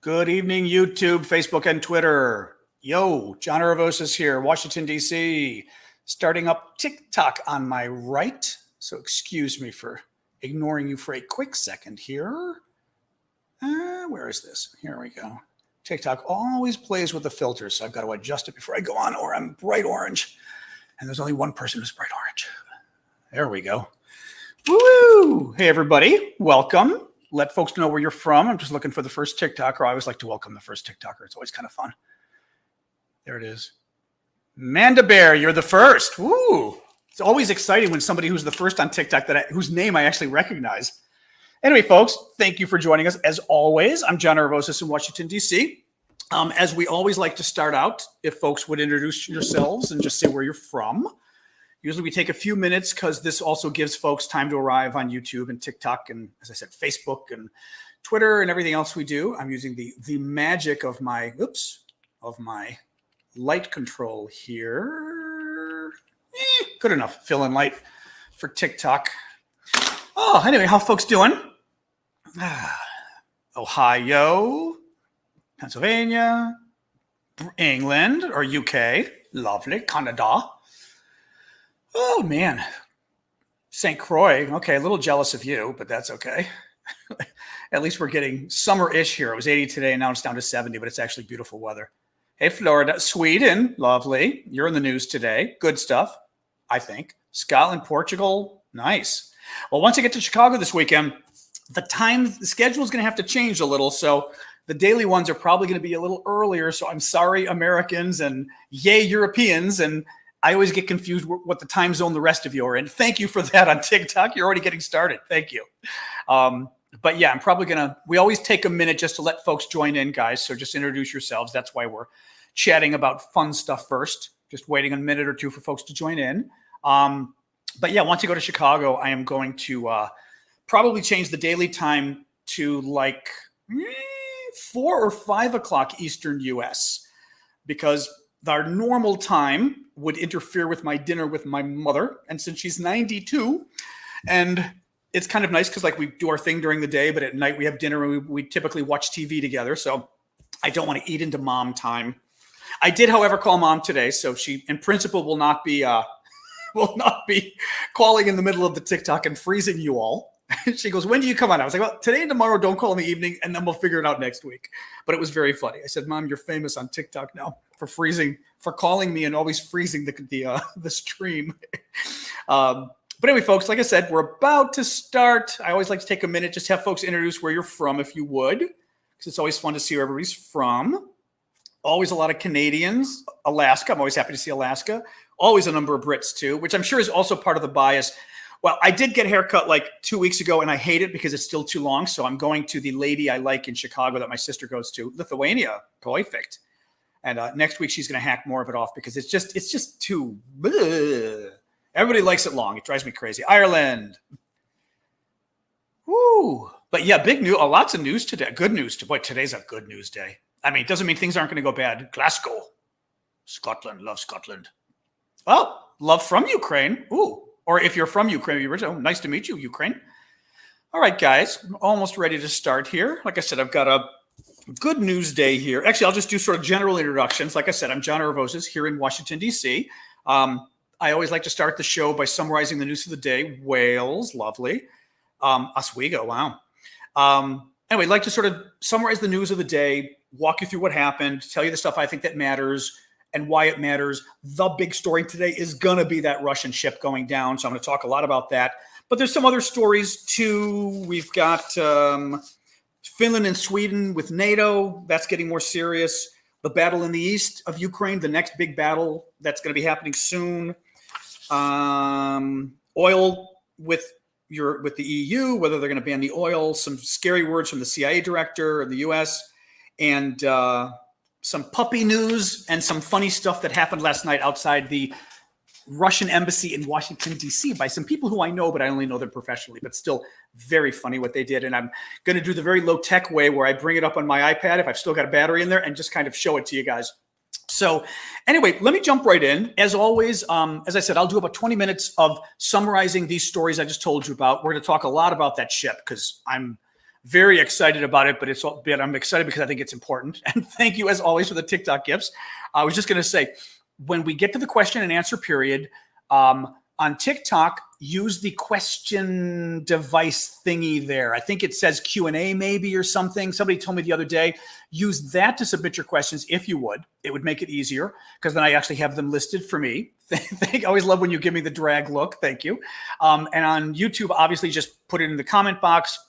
Good evening, YouTube, Facebook, and Twitter. Yo, John Aravosis here, Washington, D.C. Starting up TikTok on my right. So excuse me for ignoring you for a quick second here. Where is this? Here we go. TikTok always plays with the filters, so I've got to adjust it before I go on, or I'm bright orange. And there's only one person who's bright orange. There we go. Woo! Hey, everybody. Welcome. Let folks know where you're from. I'm just looking for the first TikToker. I always like to welcome the first TikToker. It's always kind of fun. There it is. Manda Bear, you're the first. Woo! It's always exciting when somebody who's the first on TikTok whose name I actually recognize. Anyway, folks, thank you for joining us. As always, I'm John Aravosis in Washington, D.C. As we always like to start out, if folks would introduce yourselves and just say where you're from. Usually we take a few minutes because this also gives folks time to arrive on YouTube and TikTok and, as I said, Facebook and Twitter and everything else we do. I'm using the magic of my light control here. Good enough. Fill in light for TikTok. Oh, anyway, how folks doing? Ohio, Pennsylvania, England or UK. Lovely. Canada. Oh, man. St. Croix. Okay, a little jealous of you, but that's okay. At least we're getting summer-ish here. It was 80 today, and now it's down to 70, but it's actually beautiful weather. Hey, Florida. Sweden. Lovely. You're in the news today. Good stuff, I think. Scotland, Portugal. Nice. Well, once I get to Chicago this weekend, the schedule is going to have to change a little, so the daily ones are probably going to be a little earlier, so I'm sorry, Americans, and yay, Europeans, and I always get confused what the time zone the rest of you are in. Thank you for that on TikTok. You're already getting started. Thank you. But yeah, I'm probably we always take a minute just to let folks join in, guys. So just introduce yourselves. That's why we're chatting about fun stuff first. Just waiting a minute or two for folks to join in. But yeah, once you go to Chicago, I am going to probably change the daily time to like 4 or 5 o'clock Eastern US, because our normal time would interfere with my dinner with my mother. And since she's 92, and it's kind of nice because like we do our thing during the day, but at night we have dinner and we typically watch TV together. So I don't want to eat into mom time. I did, however, call mom today. So she, in principle, will not be calling in the middle of the TikTok and freezing you all. She goes, when do you come on? I was like, well, today and tomorrow, don't call in the evening, and then we'll figure it out next week. But it was very funny. I said, Mom, you're famous on TikTok now for calling me and always freezing the stream. But anyway, folks, like I said, we're about to start. I always like to take a minute, just have folks introduce where you're from, if you would, because it's always fun to see where everybody's from. Always a lot of Canadians. Alaska. I'm always happy to see Alaska. Always a number of Brits, too, which I'm sure is also part of the bias. Well, I did get a haircut like 2 weeks ago, and I hate it because it's still too long. So I'm going to the lady I like in Chicago that my sister goes to, Lithuania. Perfect. And next week she's going to hack more of it off because it's just too. Bleh. Everybody likes it long. It drives me crazy. Ireland. Woo. But yeah, big news. Lots of news today. Good news. Boy, today's a good news day. I mean, it doesn't mean things aren't going to go bad. Glasgow, Scotland. Love Scotland. Oh, love from Ukraine. Ooh. Or if you're from Ukraine, nice to meet you, Ukraine. All right, guys, I'm almost ready to start here. Like I said, I've got a good news day here. Actually, I'll just do sort of general introductions. Like I said, I'm John Aravosis here in Washington, D.C. I always like to start the show by summarizing the news of the day. Wales, lovely. Oswego, wow. Anyway, I'd like to sort of summarize the news of the day, walk you through what happened, tell you the stuff I think that matters, and why it matters. The big story today is going to be that Russian ship going down. So I'm going to talk a lot about that. But there's some other stories too. We've got Finland and Sweden with NATO. That's getting more serious. The battle in the east of Ukraine, the next big battle that's going to be happening soon. Oil with the EU, whether they're going to ban the oil. Some scary words from the CIA director of the U.S. and some puppy news and some funny stuff that happened last night outside the Russian embassy in Washington, D.C. by some people who I know, but I only know them professionally, but still very funny what they did. And I'm going to do the very low tech way where I bring it up on my iPad if I've still got a battery in there and just kind of show it to you guys. So anyway, let me jump right in. As always, as I said, I'll do about 20 minutes of summarizing these stories I just told you about. We're going to talk a lot about that ship because I'm Very excited about it, but I'm excited because I think it's important. And thank you, as always, for the TikTok gifts. I was just going to say, when we get to the question and answer period, on TikTok, use the question device thingy there. I think it says Q&A maybe or something. Somebody told me the other day, use that to submit your questions if you would. It would make it easier because then I actually have them listed for me. I always love when you give me the drag look. Thank you. And on YouTube, obviously just put it in the comment box.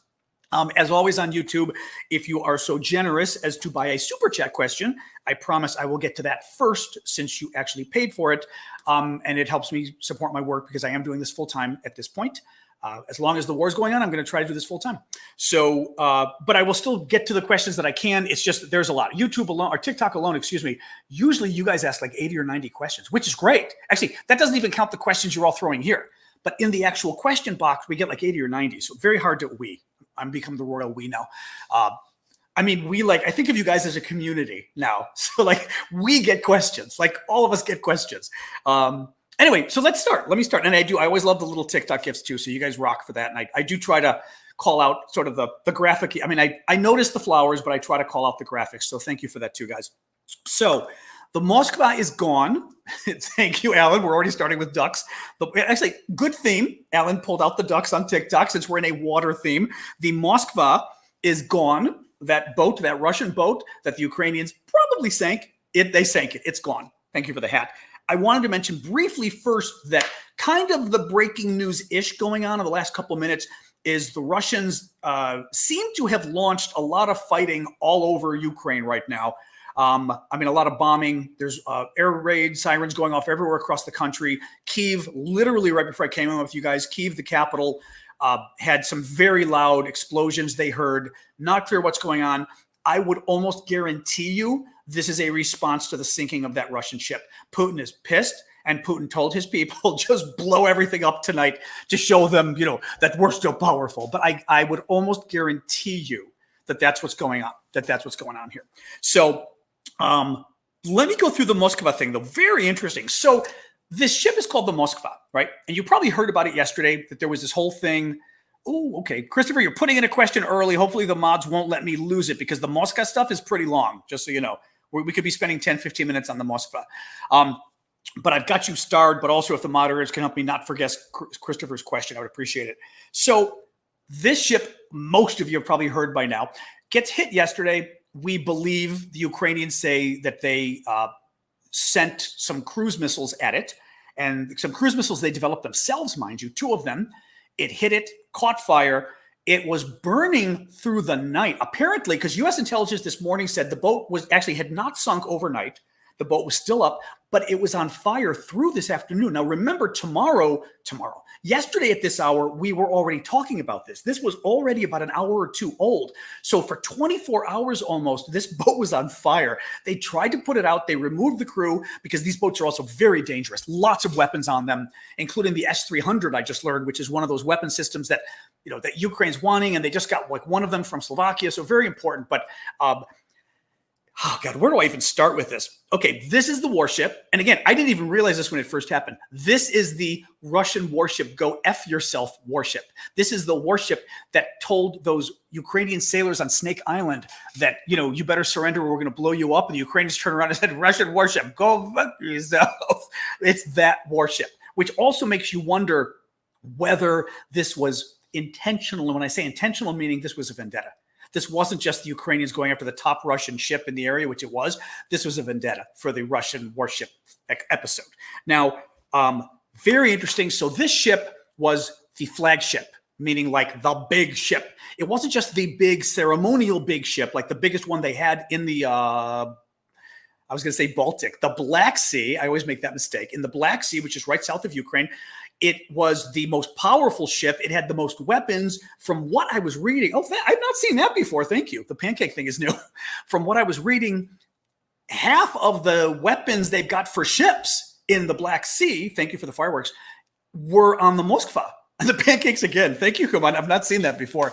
As always on YouTube, if you are so generous as to buy a super chat question, I promise I will get to that first since you actually paid for it. And it helps me support my work because I am doing this full time at this point. As long as the war is going on, I'm going to try to do this full time. So, but I will still get to the questions that I can. It's just there's a lot. YouTube alone, or TikTok alone, excuse me. Usually you guys ask like 80 or 90 questions, which is great. Actually, that doesn't even count the questions you're all throwing here. But in the actual question box, we get like 80 or 90. So very hard to I'm become the royal we now. I mean, I think of you guys as a community now. So like we get questions, like all of us get questions. Anyway, so let's start. Let me start. And I always love the little TikTok gifts too. So you guys rock for that. And I do try to call out sort of the graphic. I mean, I notice the flowers, but I try to call out the graphics. So thank you for that too, guys. So the Moskva is gone. Thank you, Alan. We're already starting with ducks. Actually, good theme. Alan pulled out the ducks on TikTok since we're in a water theme. The Moskva is gone. That boat, that Russian boat that the Ukrainians probably sank, they sank it. It's gone. Thank you for the hat. I wanted to mention briefly first that kind of the breaking news-ish going on in the last couple of minutes is the Russians seem to have launched a lot of fighting all over Ukraine right now. I mean, a lot of bombing. There's air raid sirens going off everywhere across the country. Kyiv, literally right before I came in with you guys, Kyiv, the capital, had some very loud explosions they heard. Not clear what's going on. I would almost guarantee you this is a response to the sinking of that Russian ship. Putin is pissed, and Putin told his people, just blow everything up tonight to show them, that we're still powerful. But I would almost guarantee you that that's what's going on, that's what's going on here. So let me go through the Moskva thing, though. Very interesting. So this ship is called the Moskva, right? And you probably heard about it yesterday, that there was this whole thing. Oh, okay. Christopher, you're putting in a question early. Hopefully the mods won't let me lose it because the Moskva stuff is pretty long, just so you know. We could be spending 10, 15 minutes on the Moskva. But I've got you starred, but also if the moderators can help me not forget Christopher's question, I would appreciate it. So this ship, most of you have probably heard by now, gets hit yesterday. We believe the Ukrainians say that they sent some cruise missiles at it, and some cruise missiles they developed themselves, mind you, 2 of them. It hit it, caught fire. It was burning through the night, apparently, because U.S. intelligence this morning said the boat had not sunk overnight. The boat was still up, but it was on fire through this afternoon. Now, remember, yesterday at this hour, we were already talking about this. This was already about an hour or 2 old. So for 24 hours almost, this boat was on fire. They tried to put it out. They removed the crew because these boats are also very dangerous. Lots of weapons on them, including the S-300, I just learned, which is one of those weapon systems that, that Ukraine's wanting. And they just got like one of them from Slovakia. So very important. But oh, God, where do I even start with this? Okay, this is the warship. And again, I didn't even realize this when it first happened. This is the Russian warship, go F yourself warship. This is the warship that told those Ukrainian sailors on Snake Island that, you better surrender or we're going to blow you up. And the Ukrainians turned around and said, Russian warship, go fuck yourself. It's that warship, which also makes you wonder whether this was intentional. And when I say intentional, meaning this was a vendetta. This wasn't just the Ukrainians going after the top Russian ship in the area, which it was. This was a vendetta for the Russian warship episode. Now, very interesting. So this ship was the flagship, meaning like the big ship. It wasn't just the big ceremonial big ship, like the biggest one they had in the, I was going to say Baltic, the Black Sea. I always make that mistake. In the Black Sea, which is right south of Ukraine, it was the most powerful ship. It had the most weapons from what I was reading. Oh, I've not seen that before. Thank you. The pancake thing is new. From what I was reading, half of the weapons they've got for ships in the Black Sea, thank you for the fireworks, were on the Moskva. And the pancakes again. Thank you, Kuman. I've not seen that before.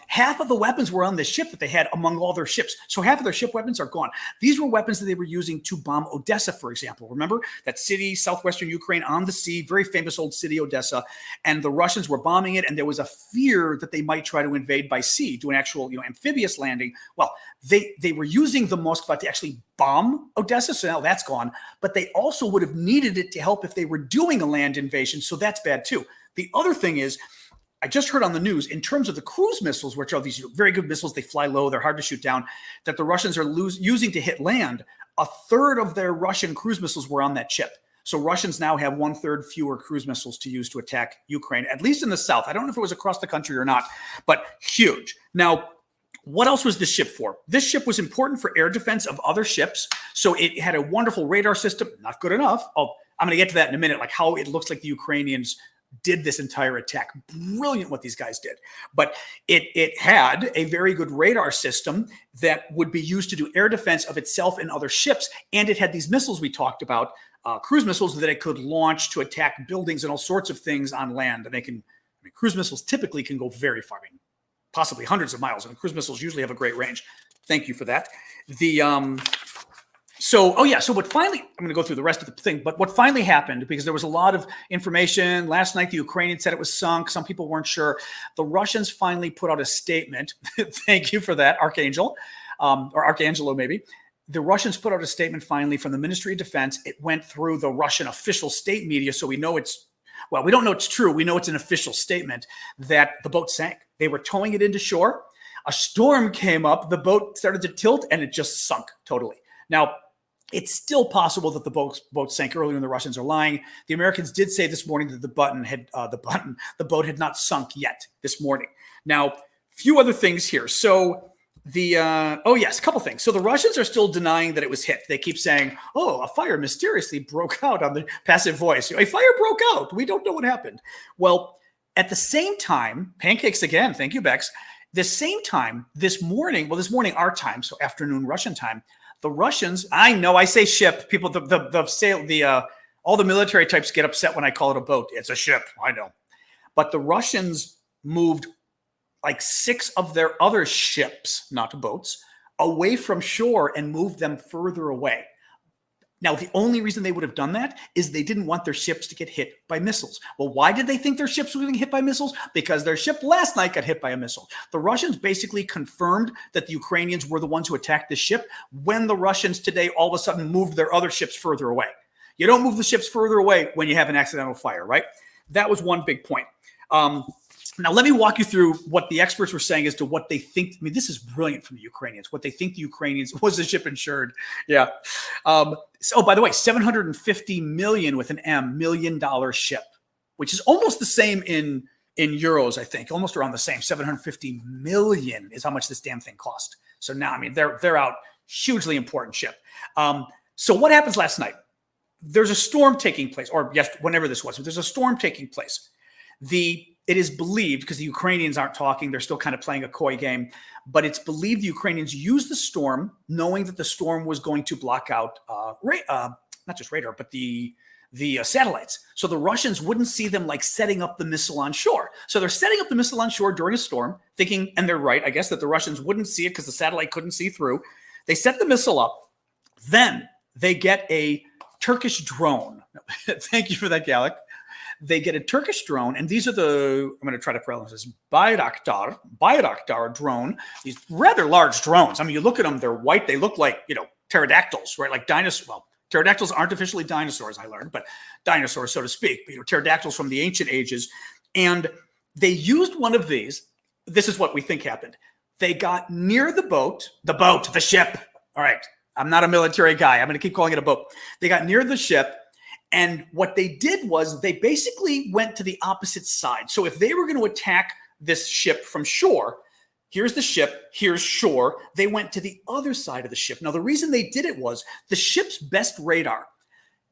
Half of the weapons were on the ship that they had among all their ships. So half of their ship weapons are gone. These were weapons that they were using to bomb Odessa, for example. Remember that city, southwestern Ukraine on the sea, very famous old city, Odessa. And the Russians were bombing it. And there was a fear that they might try to invade by sea, do an actual amphibious landing. Well, they were using the Moskva to actually bomb Odessa. So now that's gone. But they also would have needed it to help if they were doing a land invasion. So that's bad too. The other thing is, I just heard on the news, in terms of the cruise missiles, which are these very good missiles, they fly low, they're hard to shoot down, that the Russians are using to hit land, a third of their Russian cruise missiles were on that ship. So Russians now have 1/3 fewer cruise missiles to use to attack Ukraine, at least in the south. I don't know if it was across the country or not, but huge. Now, what else was this ship for? This ship was important for air defense of other ships. So it had a wonderful radar system, not good enough. Oh, I'm going to get to that in a minute, like how it looks like the Ukrainians did this entire attack. Brilliant what these guys did. But it had a very good radar system that would be used to do air defense of itself and other ships. And it had these missiles we talked about, cruise missiles that it could launch to attack buildings and all sorts of things on land. And they can, cruise missiles typically can go very far, possibly hundreds of miles. Cruise missiles usually have a great range. Thank you for that. So what finally, I'm going to go through the rest of the thing, but what finally happened, because there was a lot of information last night, the Ukrainians said it was sunk. Some people weren't sure. The Russians finally put out a statement. Thank you for that, Archangel, or Archangelo maybe. The Russians put out a statement finally from the Ministry of Defense. It went through the Russian official state media. So we know we don't know it's true. We know it's an official statement that the boat sank. They were towing it into shore. A storm came up. The boat started to tilt and it just sunk totally. Now, it's still possible that the boat sank earlier and the Russians are lying. The Americans did say this morning that the boat had not sunk yet this morning. Now, few other things here. So a couple things. So the Russians are still denying that it was hit. They keep saying, a fire mysteriously broke out on the passive voice. A fire broke out. We don't know what happened. Well, at the same time, pancakes again. Thank you, Bex. The same time this morning our time, so afternoon Russian time, the Russians, I know I say ship, people, all the military types get upset when I call it a boat. It's a ship, I know. But the Russians moved like 6 of their other ships, not boats, away from shore and moved them further away. Now, the only reason they would have done that is they didn't want their ships to get hit by missiles. Well, why did they think their ships were getting hit by missiles? Because their ship last night got hit by a missile. The Russians basically confirmed that the Ukrainians were the ones who attacked the ship when the Russians today all of a sudden moved their other ships further away. You don't move the ships further away when you have an accidental fire, right? That was one big point. Now, let me walk you through what the experts were saying as to what they think. This is brilliant from the Ukrainians. What they think the Ukrainians was the ship insured. Yeah. By the way, $750 million with an M, $1 million ship, which is almost the same in euros, I think, almost around the same. 750 million is how much this damn thing cost. So now, they're out. Hugely important ship. So what happens last night? There's a storm taking place, or yes, whenever this was, there's a storm taking place. It is believed, because the Ukrainians aren't talking, they're still kind of playing a coy game, but it's believed the Ukrainians used the storm, knowing that the storm was going to block out not just radar, but the satellites. So the Russians wouldn't see them like setting up the missile on shore. So they're setting up the missile on shore during a storm, thinking, and they're right, I guess, that the Russians wouldn't see it because the satellite couldn't see through. They set the missile up. Then they get a Turkish drone. Thank you for that, Gallic. They get a Turkish drone, and these are I'm going to try to pronounce this, Bayraktar drone, these rather large drones. You look at them, they're white. They look like, pterodactyls, right? Like dinosaurs. Well, pterodactyls aren't officially dinosaurs, I learned, but dinosaurs, so to speak. Pterodactyls from the ancient ages. And they used one of these. This is what we think happened. They got near the ship. All right. I'm not a military guy. I'm going to keep calling it a boat. They got near the ship. And what they did was they basically went to the opposite side. So if they were going to attack this ship from shore, here's the ship, here's shore, they went to the other side of the ship. Now, the reason they did it was the ship's best radar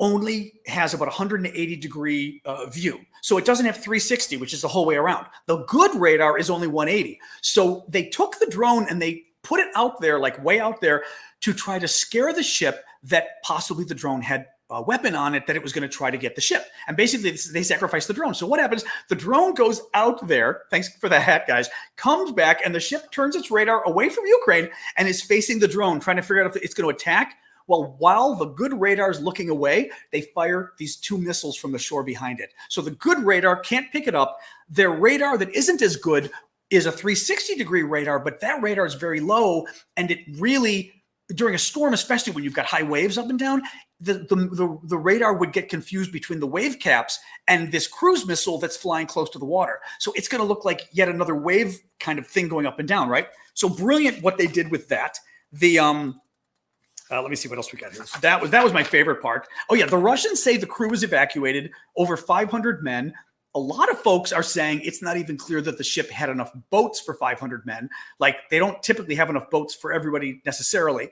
only has about 180-degree view. So it doesn't have 360, which is the whole way around. The good radar is only 180. So they took the drone and they put it out there, like way out there, to try to scare the ship that possibly the drone had weapon on it that it was going to try to get the ship. And basically, they sacrificed the drone. So what happens? The drone goes out there, thanks for the hat, guys, comes back, and the ship turns its radar away from Ukraine and is facing the drone, trying to figure out if it's going to attack. Well, while the good radar is looking away, they fire these 2 missiles from the shore behind it. So the good radar can't pick it up. Their radar that isn't as good is a 360-degree radar, but that radar is very low, and it really, during a storm, especially when you've got high waves up and down, the radar would get confused between the wave caps and this cruise missile that's flying close to the water. So it's going to look like yet another wave kind of thing going up and down, right? So brilliant what they did with that. The let me see what else we got here. So that was my favorite part. Oh yeah, the Russians say the crew was evacuated, over 500 men. A lot of folks are saying it's not even clear that the ship had enough boats for 500 men. Like, they don't typically have enough boats for everybody necessarily.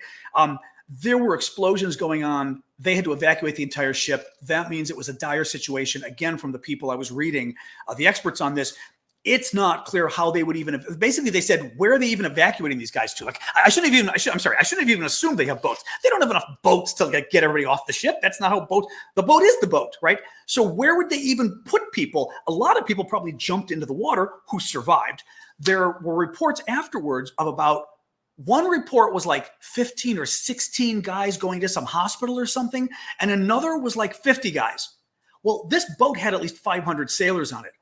There were explosions going on. They had to evacuate the entire ship. That means it was a dire situation. Again, from the people I was reading, the experts on this, it's not clear how they would even, basically they said, where are they even evacuating these guys to? Like, I shouldn't have even assumed they have boats. They don't have enough boats to get everybody off the ship. That's not how the boat is the boat, right? So where would they even put people? A lot of people probably jumped into the water who survived. There were reports afterwards of about, one report was like 15 or 16 guys going to some hospital or something, and another was like 50 guys. Well, this boat had at least 500 sailors on it.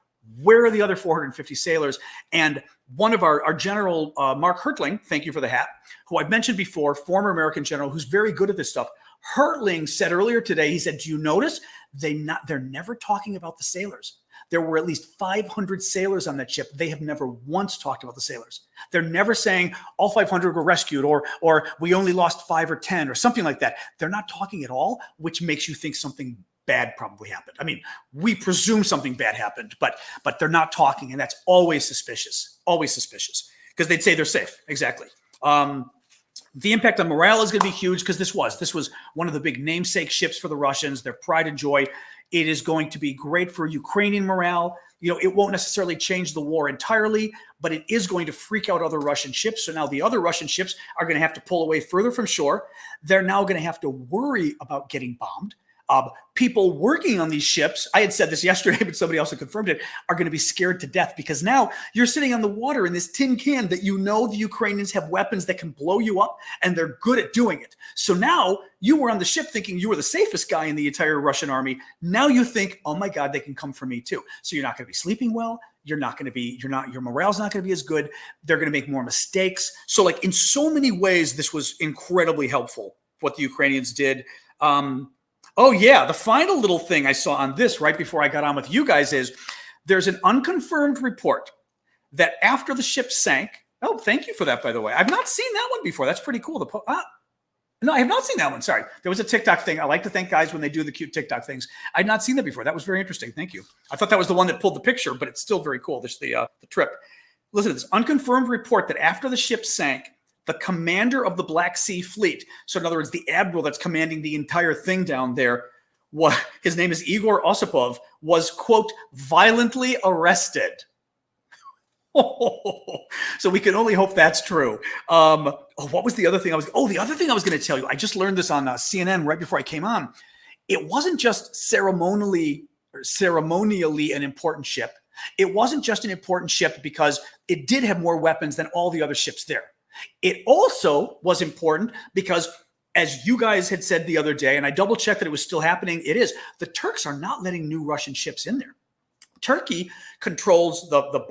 Where are the other 450 sailors? And one of our general, Mark Hertling, thank you for the hat, who I've mentioned before, former American general who's very good at this stuff. Hertling said earlier today, he said, do you notice they're never talking about the sailors? There were at least 500 sailors on that ship. They have never once talked about the sailors. They're never saying all 500 were rescued or we only lost 5 or 10 or something like that. They're not talking at all, which makes you think something bad probably happened. I mean, we presume something bad happened, but they're not talking, and that's always suspicious, because they'd say they're safe. Exactly. The impact on morale is going to be huge, because this was one of the big namesake ships for the Russians, their pride and joy. It is going to be great for Ukrainian morale. You know, it won't necessarily change the war entirely, but it is going to freak out other Russian ships. So now the other Russian ships are going to have to pull away further from shore. They're now going to have to worry about getting bombed. People working on these ships, I had said this yesterday, but somebody else had confirmed it, are going to be scared to death, because now you're sitting on the water in this tin can that you know the Ukrainians have weapons that can blow you up, and they're good at doing it. So now you were on the ship thinking you were the safest guy in the entire Russian army. Now you think, oh my God, they can come for me too. So you're not going to be sleeping well. Your morale's not going to be as good. They're going to make more mistakes. So like in so many ways, this was incredibly helpful, what the Ukrainians did. Oh, yeah. The final little thing I saw on this right before I got on with you guys is there's an unconfirmed report that after the ship sank. Oh, thank you for that, by the way. I've not seen that one before. That's pretty cool. No, I have not seen that one. Sorry. There was a TikTok thing. I like to thank guys when they do the cute TikTok things. I'd not seen that before. That was very interesting. Thank you. I thought that was the one that pulled the picture, but it's still very cool. There's the trip. Listen to this unconfirmed report that after the ship sank, the commander of the Black Sea Fleet, so in other words, the admiral that's commanding the entire thing down there, his name is Igor Osipov, was, quote, violently arrested. So we can only hope that's true. What was the other thing the other thing I was going to tell you, I just learned this on CNN right before I came on. It wasn't just ceremonially an important ship. It wasn't just an important ship because it did have more weapons than all the other ships there. It also was important because, as you guys had said the other day, and I double checked that it was still happening, it is. The Turks are not letting new Russian ships in there. Turkey controls the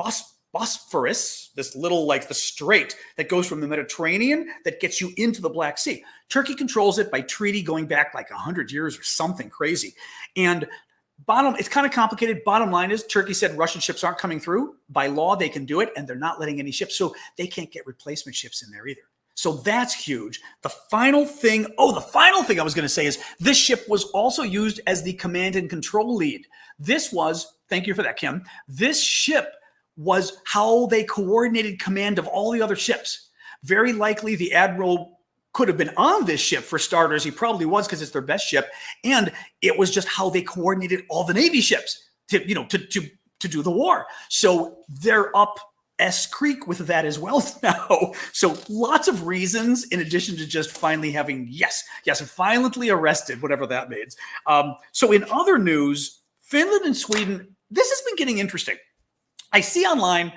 Bosphorus, this little, like the strait that goes from the Mediterranean that gets you into the Black Sea. Turkey controls it by treaty going back like 100 years or something crazy. And it's kind of complicated. Bottom line is Turkey said Russian ships aren't coming through. By law, they can do it, and they're not letting any ships. So they can't get replacement ships in there either. So that's huge. The final thing I was going to say is this ship was also used as the command and control lead. Thank you for that, Kim. This ship was how they coordinated command of all the other ships. Very likely the admiral could have been on this ship for starters. He probably was because it's their best ship. And it was just how they coordinated all the Navy ships to do the war. So they're up Creek with that as well now. So lots of reasons in addition to just finally having, yes, violently arrested, whatever that means. So in other news, Finland and Sweden, this has been getting interesting. I see online,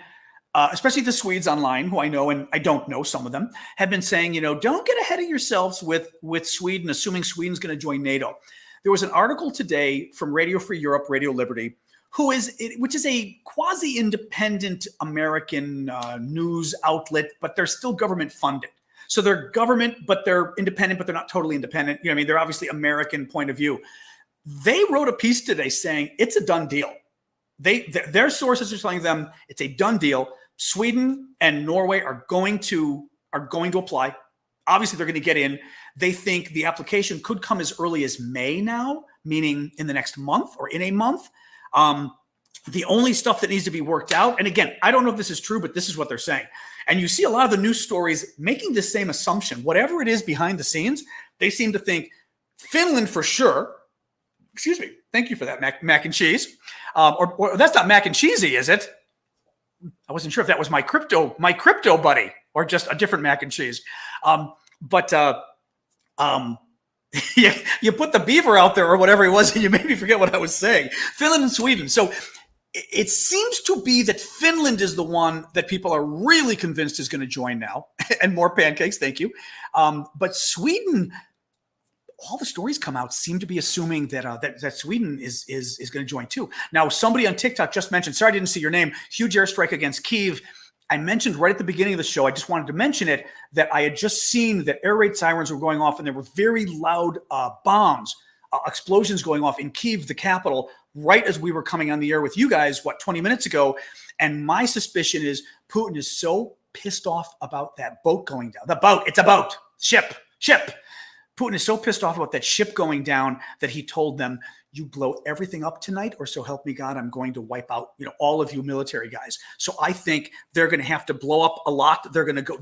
especially the Swedes online, who I know and I don't know, some of them, have been saying, don't get ahead of yourselves with Sweden, assuming Sweden's going to join NATO. There was an article today from Radio Free Europe, Radio Liberty, which is a quasi-independent American news outlet, but they're still government funded. So they're government, but they're independent, but they're not totally independent. They're obviously American point of view. They wrote a piece today saying it's a done deal. Their sources are telling them it's a done deal. Sweden and Norway are going to apply. Obviously, they're going to get in. They think the application could come as early as May now, meaning in the next month or in a month. The only stuff that needs to be worked out, and again, I don't know if this is true, but this is what they're saying. And you see a lot of the news stories making the same assumption. Whatever it is behind the scenes, they seem to think Finland for sure. Excuse me. Thank you for that, mac and cheese. Or that's not mac and cheesy, is it? I wasn't sure if that was my crypto buddy or just a different mac and cheese. You put the beaver out there or whatever it was, and you made me forget what I was saying. Finland and Sweden. So it seems to be that Finland is the one that people are really convinced is going to join now. And more pancakes, thank you. But Sweden, all the stories come out seem to be assuming that Sweden is going to join too. Now, somebody on TikTok just mentioned, sorry I didn't see your name, huge airstrike against Kyiv. I mentioned right at the beginning of the show, I just wanted to mention it, that I had just seen that air raid sirens were going off and there were very loud bombs, explosions going off in Kyiv, the capital, right as we were coming on the air with you guys, 20 minutes ago. And my suspicion is Putin is so pissed off about that boat going down. It's a boat, ship. Putin is so pissed off about that ship going down that he told them, you blow everything up tonight, or so help me God, I'm going to wipe out, all of you military guys. So I think they're going to have to blow up a lot.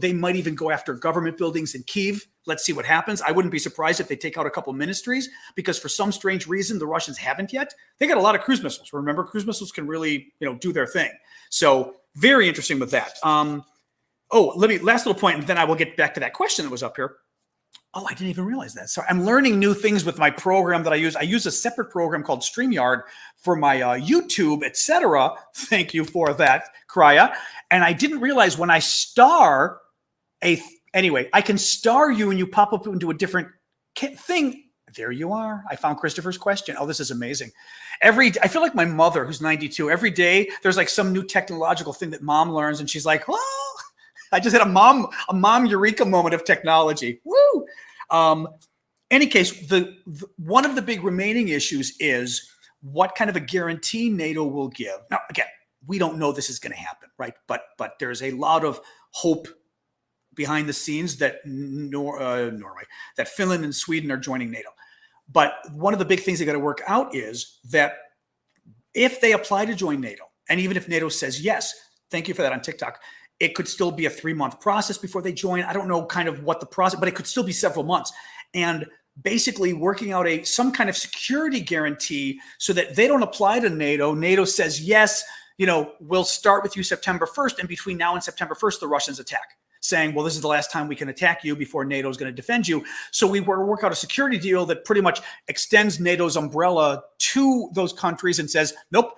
They might even go after government buildings in Kyiv. Let's see what happens. I wouldn't be surprised if they take out a couple ministries, because for some strange reason, the Russians haven't yet. They got a lot of cruise missiles. Remember, cruise missiles can really, do their thing. So very interesting with that. Last little point, and then I will get back to that question that was up here. Oh, I didn't even realize that. So I'm learning new things with my program that I use. I use a separate program called StreamYard for my YouTube, etc. Thank you for that, Kraya. And I didn't realize when I star anyway, I can star you and you pop up into a different thing. There you are. I found Christopher's question. Oh, this is amazing. I feel like my mother, who's 92, every day there's like some new technological thing that mom learns, and she's like, oh, I just had a mom eureka moment of technology. Woo! Any case, one of the big remaining issues is what kind of a guarantee NATO will give. Now, again, we don't know this is going to happen, right? But there's a lot of hope behind the scenes that Norway, that Finland and Sweden are joining NATO. But one of the big things they got to work out is that if they apply to join NATO, and even if NATO says yes, thank you for that on TikTok, it could still be a 3-month process before they join. I don't know kind of what the process, but it could still be several months. And basically working out some kind of security guarantee so that they don't apply to NATO. NATO says, yes, we'll start with you September 1st. And between now and September 1st, the Russians attack, saying, well, this is the last time we can attack you before NATO is going to defend you. So we work out a security deal that pretty much extends NATO's umbrella to those countries and says, nope,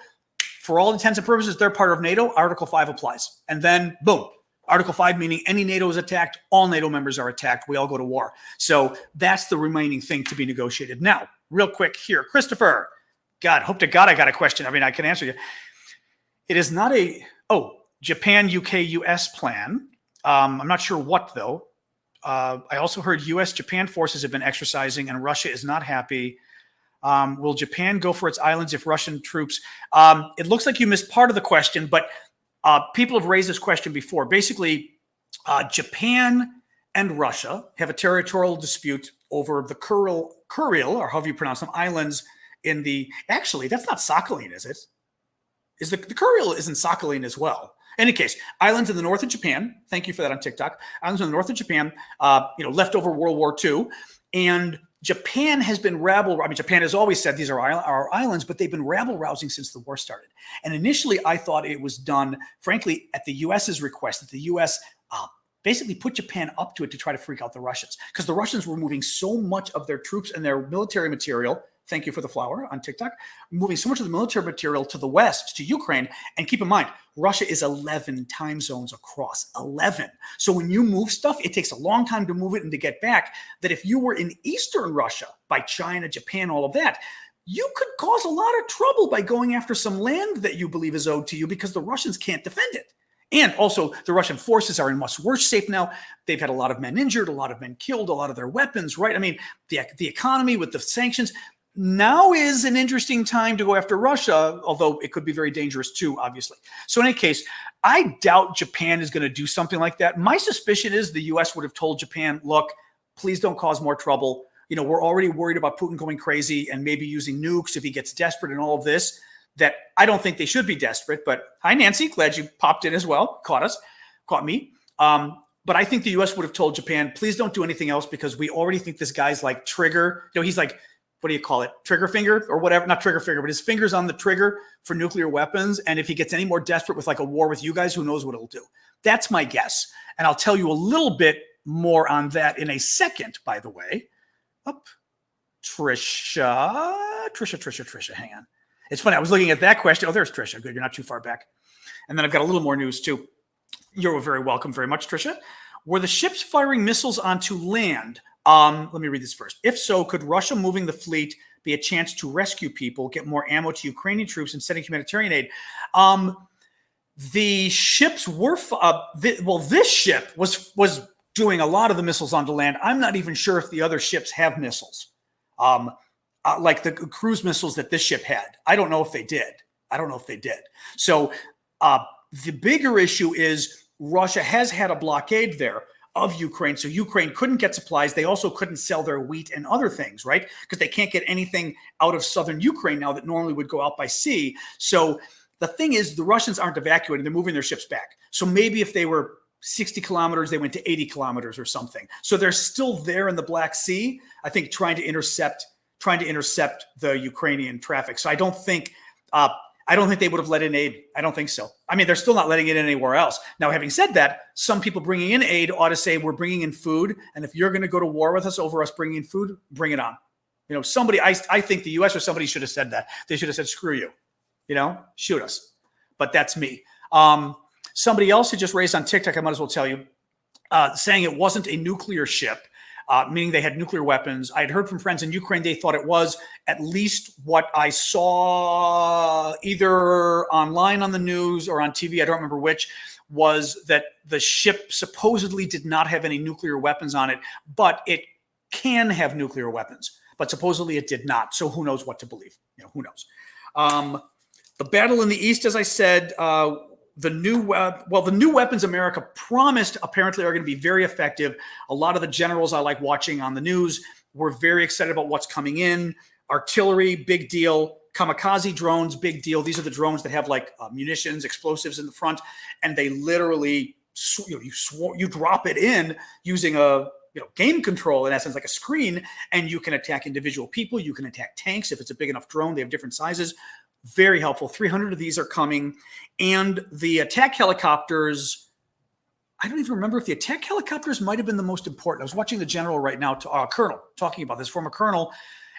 for all intents and purposes, they're part of NATO. Article 5 applies. And then, boom, Article 5, meaning any NATO is attacked, all NATO members are attacked. We all go to war. So that's the remaining thing to be negotiated. Now, real quick here, Christopher, hope to God I got a question. I mean, I can answer you. It is not Japan, UK, US plan. I'm not sure what, though. I also heard US, Japan forces have been exercising and Russia is not happy. Will Japan go for its islands if Russian troops? It looks like you missed part of the question, but people have raised this question before. Basically, Japan and Russia have a territorial dispute over the Kuril, or however you pronounce them, islands in the... Actually, that's not Sakhalin, is it? The Kuril isn't Sakhalin as well. In any case, islands in the north of Japan. Thank you for that on TikTok. Islands in the north of Japan, leftover World War II. And Japan has been rabble. I mean, Japan has always said these are our islands, but they've been rabble rousing since the war started. And initially, I thought it was done, frankly, at the U.S.'s request, that the U.S. Basically put Japan up to it to try to freak out the Russians, because the Russians were moving so much of their troops and their military material. Thank you for the flower on TikTok. Moving so much of the military material to the west, to Ukraine. And keep in mind, Russia is 11 time zones across, 11. So when you move stuff, it takes a long time to move it and to get back. That if you were in Eastern Russia, by China, Japan, all of that, you could cause a lot of trouble by going after some land that you believe is owed to you, because the Russians can't defend it. And also, the Russian forces are in much worse shape now. They've had a lot of men injured, a lot of men killed, a lot of their weapons, right? I mean, the economy with the sanctions. Now is an interesting time to go after Russia, although it could be very dangerous too, obviously. So in any case, I doubt Japan is going to do something like that. My suspicion is the U.S. would have told Japan, look, please don't cause more trouble. You know, we're already worried about Putin going crazy and maybe using nukes if he gets desperate and all of this. That I don't think they should be desperate. But hi, Nancy. Glad you popped in as well. Caught me. But I think the U.S. would have told Japan, please don't do anything else, because we already think this guy's like trigger. You know, he's like, what do you call it? Trigger finger or whatever, not trigger finger, but his finger's on the trigger for nuclear weapons. And if he gets any more desperate with like a war with you guys, who knows what it'll do? That's my guess. And I'll tell you a little bit more on that in a second, by the way. Trisha, hang on. It's funny. I was looking at that question. Oh, there's Trisha. Good. You're not too far back. And then I've got a little more news too. You're very welcome very much, Trisha. Were the ships firing missiles onto land? Let me read this first. If so, could Russia moving the fleet be a chance to rescue people, get more ammo to Ukrainian troops, and sending humanitarian aid? The ships were this ship was doing a lot of the missiles onto land. I'm not even sure if the other ships have missiles, like the cruise missiles that this ship had. I don't know if they did. So the bigger issue is Russia has had a blockade there of Ukraine. So Ukraine couldn't get supplies. They also couldn't sell their wheat and other things, right? Because they can't get anything out of southern Ukraine now that normally would go out by sea. So the thing is, the Russians aren't evacuating. They're moving their ships back. So maybe if they were 60 kilometers, they went to 80 kilometers or something. So they're still there in the Black Sea, I think, trying to intercept the Ukrainian traffic. So I don't think they would have let in aid. I don't think so. I mean, they're still not letting it in anywhere else. Now, having said that, some people bringing in aid ought to say, we're bringing in food. And if you're going to go to war with us over us bringing in food, bring it on. You know, somebody, I think the U.S. or somebody should have said that. They should have said, screw you, shoot us. But that's me. Somebody else had just raised on TikTok, I might as well tell you, saying it wasn't a nuclear ship. Meaning they had nuclear weapons. I had heard from friends in Ukraine, they thought it was. At least what I saw either online on the news or on TV, I don't remember which, was that the ship supposedly did not have any nuclear weapons on it, but it can have nuclear weapons. But supposedly it did not. So who knows what to believe? Who knows? The battle in the East, as I said, the new weapons America promised apparently are going to be very effective. A lot of the generals I like watching on the news were very excited about what's coming in. Artillery, big deal. Kamikaze drones, big deal. These are the drones that have like munitions, explosives in the front, and they literally you drop it in using a game control, in essence, like a screen, and you can attack individual people. You can attack tanks if it's a big enough drone. They have different sizes. Very helpful. 300 of these are coming. And the attack helicopters, I don't even remember if the attack helicopters might have been the most important. I was watching the general right now, colonel, talking about this, former colonel,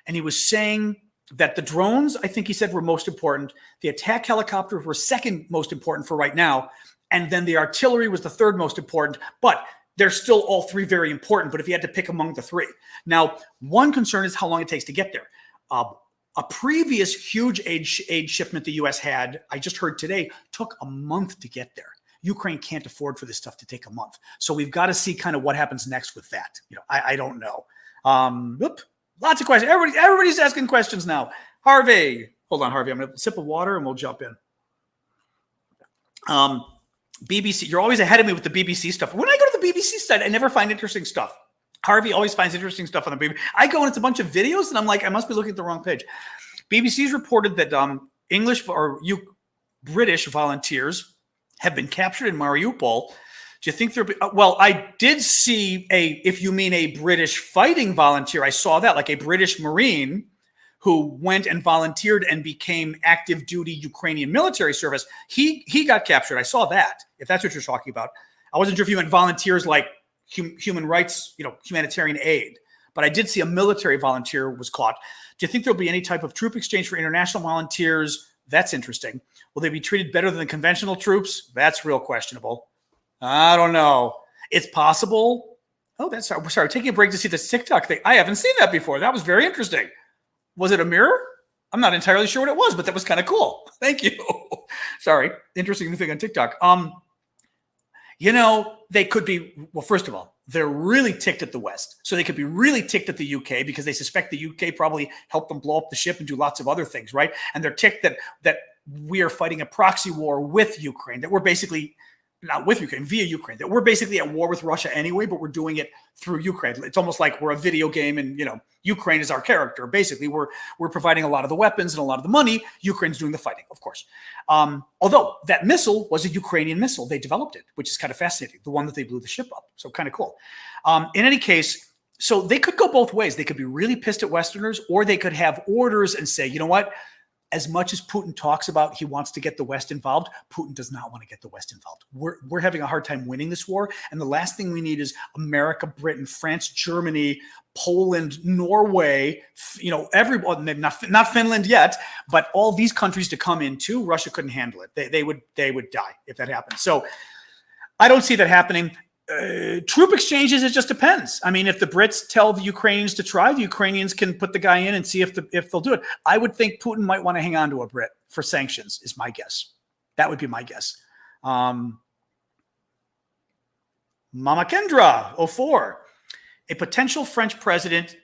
and he was saying that the drones, I think he said, were most important. The attack helicopters were second most important for right now. And then the artillery was the third most important. But they're still all three very important. But if you had to pick among the three. Now, one concern is how long it takes to get there. A previous huge aid shipment the U.S. had, I just heard today, took a month to get there. Ukraine can't afford for this stuff to take a month. So we've got to see kind of what happens next with that. I don't know. Lots of questions. Everybody's asking questions now. Harvey. Hold on, Harvey. I'm going to sip of water and we'll jump in. BBC. You're always ahead of me with the BBC stuff. When I go to the BBC site, I never find interesting stuff. Harvey always finds interesting stuff on the BBC. I go and it's a bunch of videos and I'm like, I must be looking at the wrong page. BBC's reported that British volunteers have been captured in Mariupol Do you think there'll be? Well, I did see if you mean a British fighting volunteer, I saw that, like a British Marine who went and volunteered and became active duty Ukrainian military service. He got captured. I saw that, if that's what you're talking about. I wasn't sure if you meant volunteers like human rights, humanitarian aid, but I did see a military volunteer was caught. Do you think there'll be any type of troop exchange for international volunteers? That's interesting. Will they be treated better than the conventional troops? That's real questionable. I don't know. It's possible. Oh, that's sorry. Taking a break to see this TikTok thing. I haven't seen that before. That was very interesting. Was it a mirror? I'm not entirely sure what it was, but that was kind of cool. Thank you. Sorry. Interesting thing on TikTok. They could be, well, first of all, they're really ticked at the West. So they could be really ticked at the UK because they suspect the UK probably helped them blow up the ship and do lots of other things, right? And they're ticked that we are fighting a proxy war with Ukraine, that we're basically not with Ukraine, via Ukraine, that we're basically at war with Russia anyway, but we're doing it through Ukraine. It's almost like we're a video game and, Ukraine is our character. Basically, we're providing a lot of the weapons and a lot of the money. Ukraine's doing the fighting, of course. Although that missile was a Ukrainian missile. They developed it, which is kind of fascinating, the one that they blew the ship up. So kind of cool. In any case, so they could go both ways. They could be really pissed at Westerners, or they could have orders and say, you know what? As much as Putin talks about he wants to get the West involved, Putin does not want to get the West involved. We're having a hard time winning this war. And the last thing we need is America, Britain, France, Germany, Poland, Norway, everybody, not Finland yet, but all these countries to come in too. Russia couldn't handle it. They would die if that happened. So I don't see that happening. Troop exchanges, it just depends. I mean, if the Brits tell the Ukrainians to try, the Ukrainians can put the guy in and see if they'll do it. I would think Putin might want to hang on to a Brit for sanctions, is my guess. That would be my guess. Mama Kendra, 04. A potential French president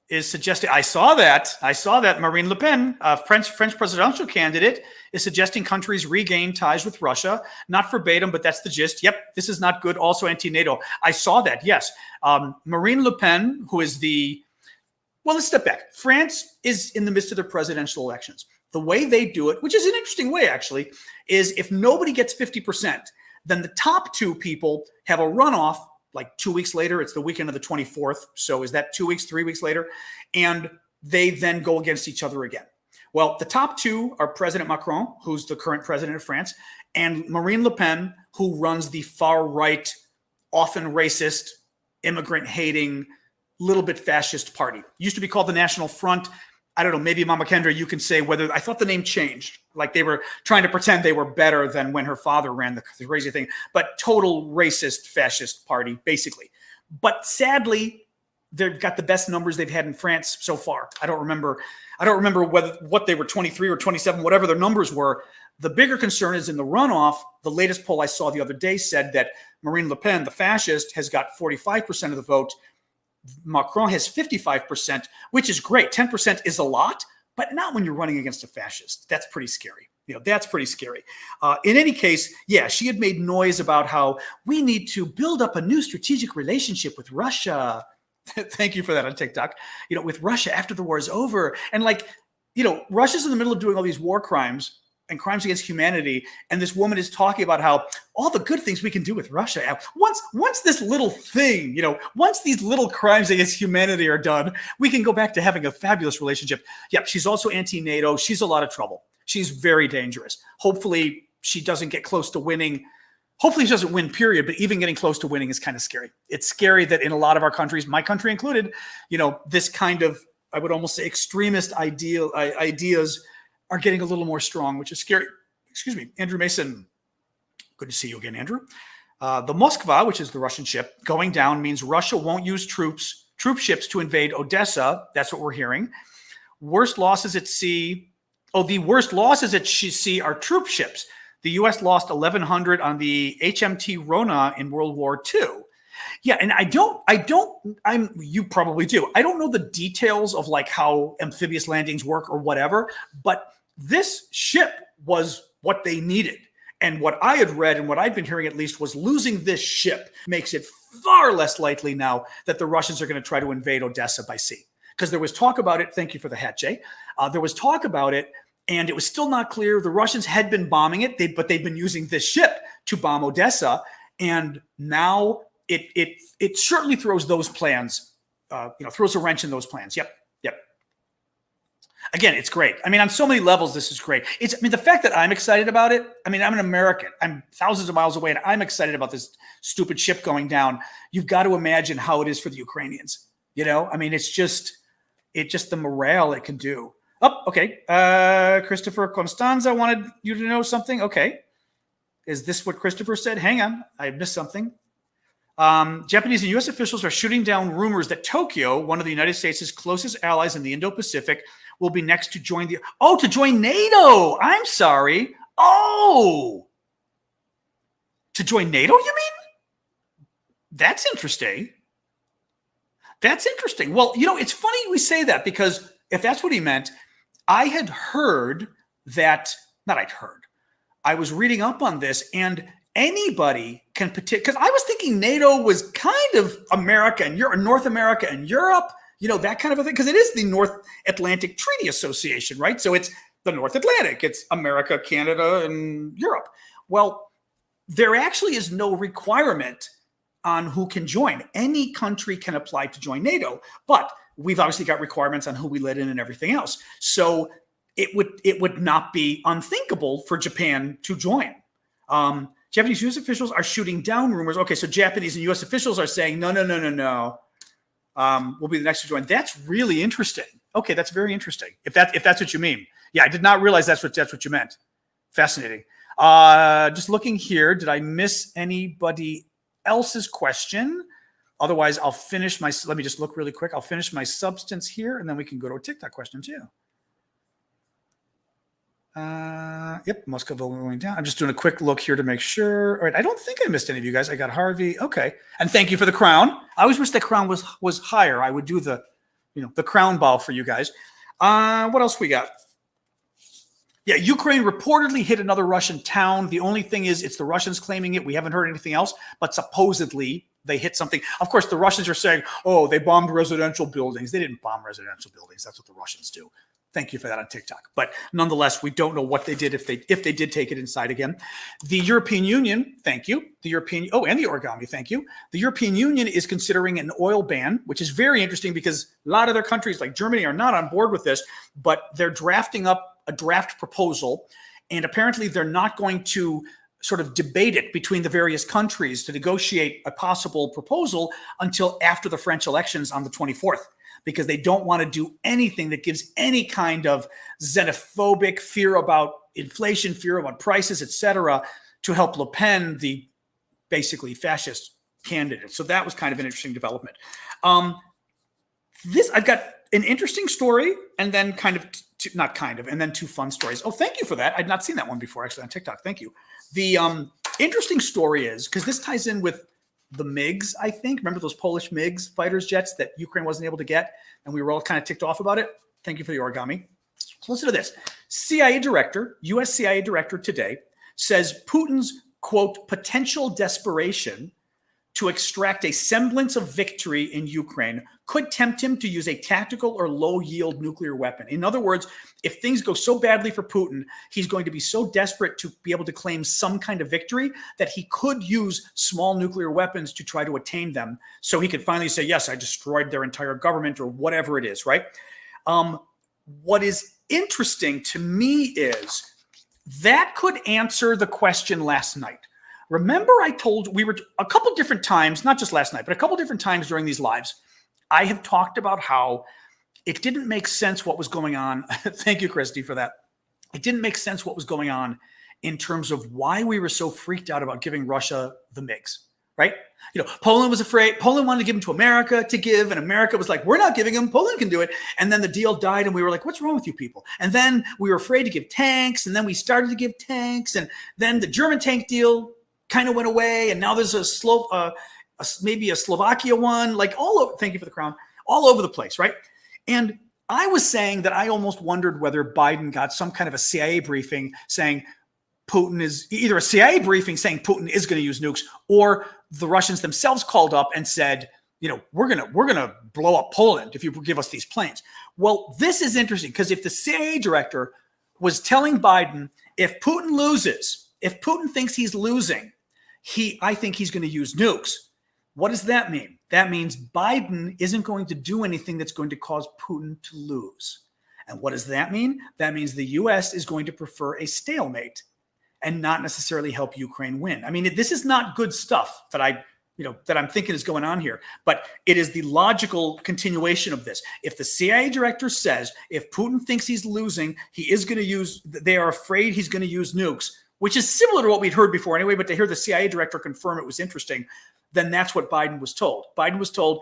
is suggesting, I saw that Marine Le Pen, French presidential candidate, is suggesting countries regain ties with Russia. Not verbatim, but that's the gist. Yep, this is not good. Also anti-NATO. I saw that, yes. Marine Le Pen, who is let's step back. France is in the midst of their presidential elections. The way they do it, which is an interesting way actually, is if nobody gets 50%, then the top two people have a runoff like 2 weeks later. It's the weekend of the 24th. So is that 2 weeks, 3 weeks later? And they then go against each other again. Well, the top two are President Macron, who's the current president of France, and Marine Le Pen, who runs the far right, often racist, immigrant-hating, little bit fascist party. Used to be called the National Front. I don't know, maybe Mama Kendra, you can say whether, I thought the name changed. Like they were trying to pretend they were better than when her father ran the crazy thing, but total racist, fascist party, basically. But sadly, they've got the best numbers they've had in France so far. I don't remember what they were, 23 or 27, whatever their numbers were. The bigger concern is in the runoff. The latest poll I saw the other day said that Marine Le Pen, the fascist, has got 45% of the vote. Macron has 55%, which is great. 10% is a lot, but not when you're running against a fascist. That's pretty scary. That's pretty scary. In any case, yeah, she had made noise about how we need to build up a new strategic relationship with Russia. Thank you for that on TikTok. With Russia after the war is over. And Russia's in the middle of doing all these war crimes and crimes against humanity. And this woman is talking about how all the good things we can do with Russia. Once this little thing, once these little crimes against humanity are done, we can go back to having a fabulous relationship. Yep, she's also anti-NATO. She's a lot of trouble. She's very dangerous. Hopefully she doesn't get close to winning. Hopefully she doesn't win, period. But even getting close to winning is kind of scary. It's scary that in a lot of our countries, my country included, this kind of, I would almost say, extremist ideas are getting a little more strong, which is scary. Excuse me, Andrew Mason. Good to see you again, Andrew. The Moskva, which is the Russian ship, going down means Russia won't use troop ships to invade Odessa. That's what we're hearing. Worst losses at sea. Oh, the worst losses at sea are troop ships. The U.S. lost 1,100 on the HMT Rona in World War II. Yeah, and you probably do. I don't know the details of how amphibious landings work or whatever, but this ship was what they needed. And what I had read and what I'd been hearing at least was losing this ship makes it far less likely now that the Russians are going to try to invade Odessa by sea. Because there was talk about it. Thank you for the hat, Jay. There was talk about it, and it was still not clear. The Russians had been bombing it, but they'd been using this ship to bomb Odessa. And now it certainly throws those plans, throws a wrench in those plans. Yep. Again, it's great. I mean, on so many levels, this is great. The fact that I'm excited about it, I'm an American. I'm thousands of miles away, and I'm excited about this stupid ship going down. You've got to imagine how it is for the Ukrainians. It's just the morale it can do. Oh, okay. Christopher Constanza wanted you to know something. Okay. Is this what Christopher said? Hang on. I missed something. Japanese and U.S. officials are shooting down rumors that Tokyo, one of the United States' closest allies in the Indo-Pacific, will be next to join join NATO. I'm sorry. Oh, to join NATO, you mean? That's interesting. Well, it's funny we say that, because if that's what he meant, I had heard that, I was reading up on this, and anybody can because I was thinking NATO was kind of America and North America and Europe, that kind of a thing, because it is the North Atlantic Treaty Association, right? So it's the North Atlantic, it's America, Canada, and Europe. Well, there actually is no requirement on who can join. Any country can apply to join NATO, but we've obviously got requirements on who we let in and everything else. So it would not be unthinkable for Japan to join. Japanese U.S. officials are shooting down rumors. Okay, so Japanese and U.S. officials are saying, no. We'll be the next to join. That's really interesting. Okay, that's very interesting. If that's what you mean. Yeah, I did not realize that's what you meant. Fascinating. Just looking here, did I miss anybody else's question? Otherwise, I'll finish let me just look really quick. I'll finish my substance here, and then we can go to a TikTok question too. Yep, Moskva going down. I'm just doing a quick look here to make sure. All right, I don't think I missed any of you guys. I got Harvey. Okay, and thank you for the crown. I always wish the crown was higher. I would do the crown ball for you guys. What else we got? Yeah, Ukraine reportedly hit another Russian town. The only thing is, it's the Russians claiming it. We haven't heard anything else, but supposedly they hit something. Of course, the Russians are saying, oh, they bombed residential buildings. They didn't bomb residential buildings. That's what the Russians do. Thank you for that on TikTok. But nonetheless, we don't know what they did if they did take it inside again. The European Union, thank you. And the origami, thank you. The European Union is considering an oil ban, which is very interesting because a lot of other countries like Germany are not on board with this, but they're drafting up a draft proposal, and apparently they're not going to sort of debate it between the various countries to negotiate a possible proposal until after the French elections on the 24th. Because they don't want to do anything that gives any kind of xenophobic fear about inflation, fear about prices, etc., to help Le Pen, the basically fascist candidate. So that was kind of an interesting development. I've got an interesting story, and then and then two fun stories. Oh, thank you for that. I'd not seen that one before, actually, on TikTok. Thank you. The interesting story is, because this ties in with the MiGs, I think. Remember those Polish MiGs fighters jets that Ukraine wasn't able to get? And we were all kind of ticked off about it. Thank you for the origami. So listen to this. U.S. CIA director today says Putin's, quote, potential desperation to extract a semblance of victory in Ukraine could tempt him to use a tactical or low-yield nuclear weapon. In other words, if things go so badly for Putin, he's going to be so desperate to be able to claim some kind of victory that he could use small nuclear weapons to try to attain them, so he could finally say, yes, I destroyed their entire government, or whatever it is, right? What is interesting to me is that could answer the question last night. Remember, we were a couple different times, not just last night, but a couple different times during these lives, I have talked about how it didn't make sense what was going on. Thank you, Christy, for that. It didn't make sense what was going on in terms of why we were so freaked out about giving Russia the MiGs, right? Poland was afraid. Poland wanted to give them to America to give, and America was like, we're not giving them. Poland can do it. And then the deal died, and we were like, what's wrong with you people? And then we were afraid to give tanks, and then we started to give tanks, and then the German tank deal kind of went away, and now there's maybe a Slovakia one, like all over. Thank you for the crown, all over the place, right? And I was saying that I almost wondered whether Biden got some kind of a CIA briefing saying Putin is either a CIA briefing saying Putin is going to use nukes, or the Russians themselves called up and said, we're gonna blow up Poland if you give us these planes. Well, this is interesting because if the CIA director was telling Biden, if Putin thinks he's losing, I think he's going to use nukes. What does that mean? That means Biden isn't going to do anything that's going to cause Putin to lose. And what does that mean? That means the U.S. is going to prefer a stalemate and not necessarily help Ukraine win. I mean, this is not good stuff that I'm thinking is going on here, but it is the logical continuation of this. If the CIA director says, if Putin thinks he's losing, they are afraid he's going to use nukes, which is similar to what we'd heard before anyway, but to hear the CIA director confirm it was interesting, then that's what Biden was told. Biden was told,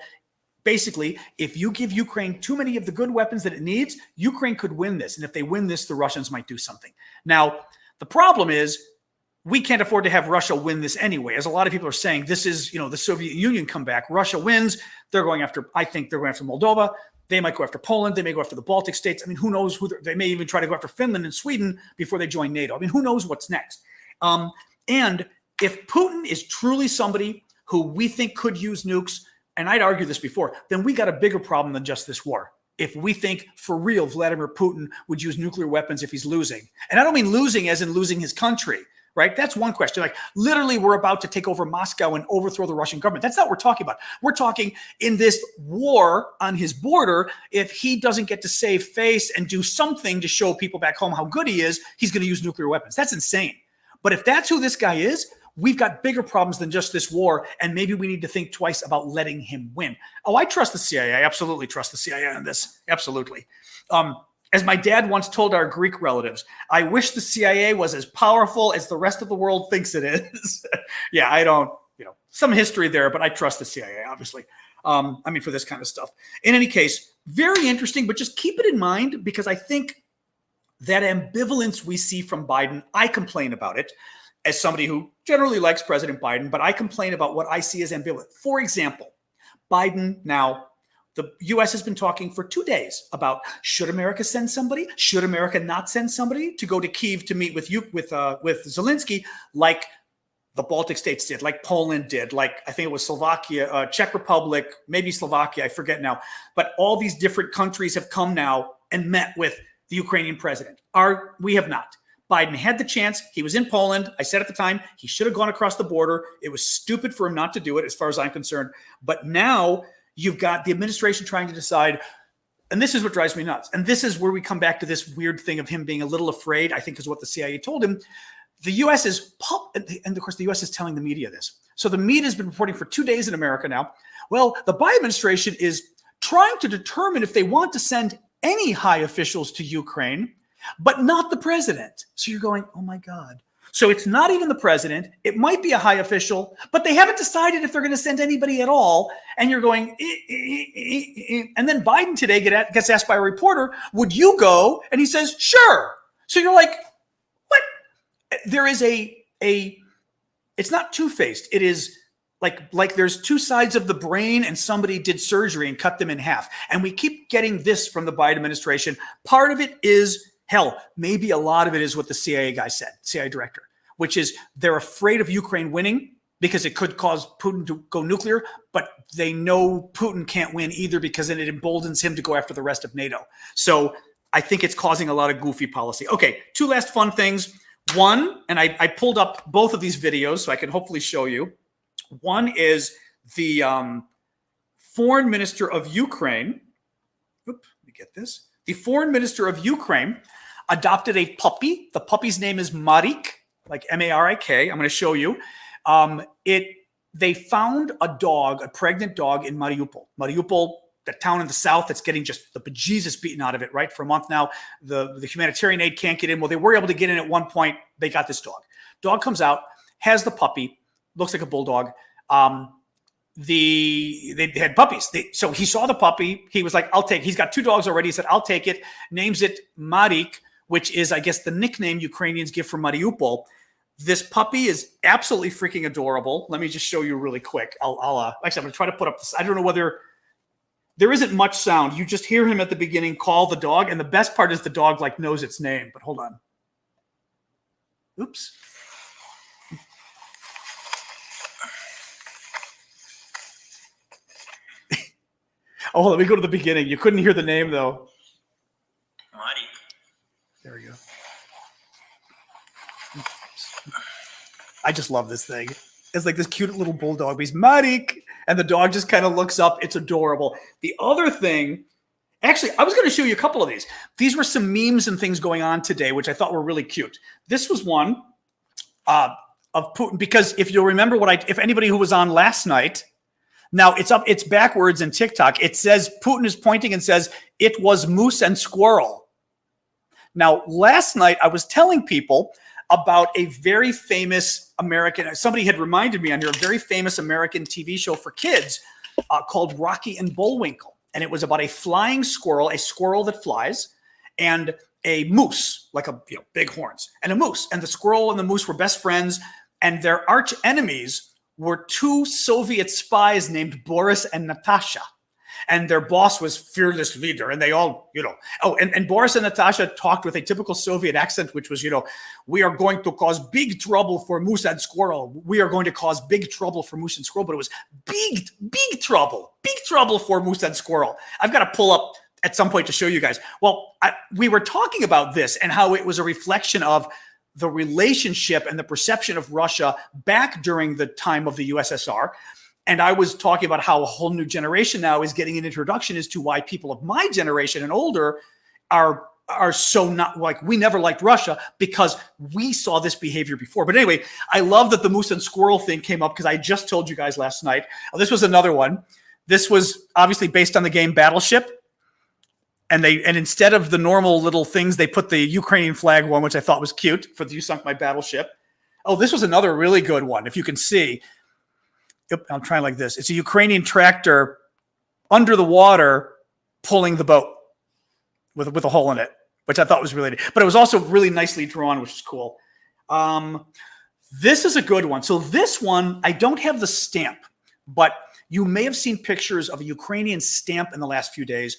basically, if you give Ukraine too many of the good weapons that it needs, Ukraine could win this. And if they win this, the Russians might do something. Now, the problem is we can't afford to have Russia win this anyway. As a lot of people are saying, this is, the Soviet Union comeback. Russia wins. I think they're going after Moldova. They might go after Poland. They may go after the Baltic states. I mean, who knows they may even try to go after Finland and Sweden before they join NATO. I mean, who knows what's next? And if Putin is truly somebody who we think could use nukes, and I'd argue this before, then we got a bigger problem than just this war. If we think for real Vladimir Putin would use nuclear weapons if he's losing. And I don't mean losing as in losing his country, right? That's one question. Like literally we're about to take over Moscow and overthrow the Russian government. That's not what we're talking about. We're talking in this war on his border, if he doesn't get to save face and do something to show people back home how good he is, he's going to use nuclear weapons. That's insane. But if that's who this guy is, we've got bigger problems than just this war, and maybe we need to think twice about letting him win. Oh, I trust the CIA. I absolutely trust the CIA on this. Absolutely. As my dad once told our Greek relatives, I wish the CIA was as powerful as the rest of the world thinks it is. Yeah, I don't, some history there, but I trust the CIA, obviously. For this kind of stuff. In any case, very interesting, but just keep it in mind because I think that ambivalence we see from Biden, I complain about it. As somebody who generally likes President Biden, but I complain about what I see as ambivalent. For example, Biden now, the U.S. has been talking for 2 days about should America send somebody? Should America not send somebody to go to Kyiv to meet with Zelenskyy, like the Baltic states did, like Poland did, like I think it was Slovakia, Czech Republic, maybe Slovakia, I forget now. But all these different countries have come now and met with the Ukrainian president. We have not. Biden had the chance. He was in Poland. I said at the time, he should have gone across the border. It was stupid for him not to do it, as far as I'm concerned. But now you've got the administration trying to decide, and this is what drives me nuts. And this is where we come back to this weird thing of him being a little afraid, I think is what the CIA told him. The U.S. and of course, the U.S. is telling the media this. So the media has been reporting for 2 days in America now. Well, the Biden administration is trying to determine if they want to send any high officials to Ukraine, but not the president. So you're going, oh my God. So it's not even the president. It might be a high official, but they haven't decided if they're going to send anybody at all. And you're going, and then Biden today gets asked by a reporter, would you go? And he says, sure. So you're like, what? There is it's not two-faced. It is like there's two sides of the brain and somebody did surgery and cut them in half. And we keep getting this from the Biden administration. Part of it is, hell, maybe a lot of it is what the CIA guy said, CIA director, which is they're afraid of Ukraine winning because it could cause Putin to go nuclear, but they know Putin can't win either because then it emboldens him to go after the rest of NATO. So I think it's causing a lot of goofy policy. Okay, two last fun things. One, and I pulled up both of these videos so I can hopefully show you. One is the foreign minister of Ukraine. Let me get this. The foreign minister of Ukraine adopted a puppy. The puppy's name is Marik, like M-A-R-I-K. I'm going to show you. They found a pregnant dog in Mariupol. Mariupol, the town in the south that's getting just the bejesus beaten out of it, right? For a month now, the humanitarian aid can't get in. Well, they were able to get in at one point. They got this dog. Dog comes out, has the puppy, looks like a bulldog. They had puppies. So he saw the puppy. He was like, I'll take it. He's got two dogs already. He said, I'll take it. Names it Marik, which is, I guess, the nickname Ukrainians give for Mariupol. This puppy is absolutely freaking adorable. Let me just show you really quick. Actually, I'm going to try to put up this. I don't know whether there isn't much sound. You just hear him at the beginning call the dog. And the best part is the dog knows its name. But hold on. Oops. Oh, let me go to the beginning. You couldn't hear the name, though. Marik. There we go. I just love this thing. It's like this cute little bulldog. He's Marik, and the dog just kind of looks up. It's adorable. The other thing, actually, I was going to show you a couple of these. These were some memes and things going on today, which I thought were really cute. This was one of Putin, because if you'll remember if anybody who was on last night, now it's backwards in TikTok. It says Putin is pointing and says it was moose and squirrel. Now, last night I was telling people about a very famous American, somebody had reminded me on here, a very famous American TV show for kids called Rocky and Bullwinkle. And it was about a flying squirrel, a squirrel that flies, and a moose, like big horns, and a moose. And the squirrel and the moose were best friends, and their arch enemies were two Soviet spies named Boris and Natasha. And their boss was fearless leader. And they all, and Boris and Natasha talked with a typical Soviet accent, which was, we are going to cause big trouble for moose and squirrel. We are going to cause big trouble for moose and squirrel. But it was big trouble for moose and squirrel. I've got to pull up at some point to show you guys. Well, we were talking about this and how it was a reflection of the relationship and the perception of Russia back during the time of the USSR. And I was talking about how a whole new generation now is getting an introduction as to why people of my generation and older are so not like, we never liked Russia because we saw this behavior before. But anyway, I love that the moose and squirrel thing came up because I just told you guys last night. This was another one. This was obviously based on the game Battleship. And instead of the normal little things, they put the Ukrainian flag one, which I thought was cute for the You Sunk My Battleship. Oh, this was another really good one. If you can see, yep, I'm trying like this. It's a Ukrainian tractor under the water pulling the boat with a hole in it, which I thought was really neat. But it was also really nicely drawn, which is cool. This is a good one. So this one, I don't have the stamp, but you may have seen pictures of a Ukrainian stamp in the last few days.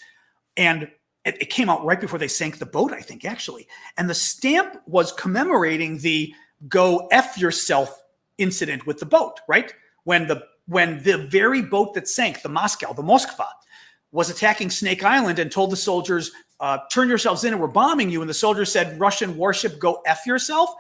And it came out right before they sank the boat, I think, actually. And the stamp was commemorating the go F yourself incident with the boat, right? When the very boat that sank, the Moskva, was attacking Snake Island and told the soldiers, turn yourselves in and we're bombing you. And the soldiers said, Russian warship, go F yourself.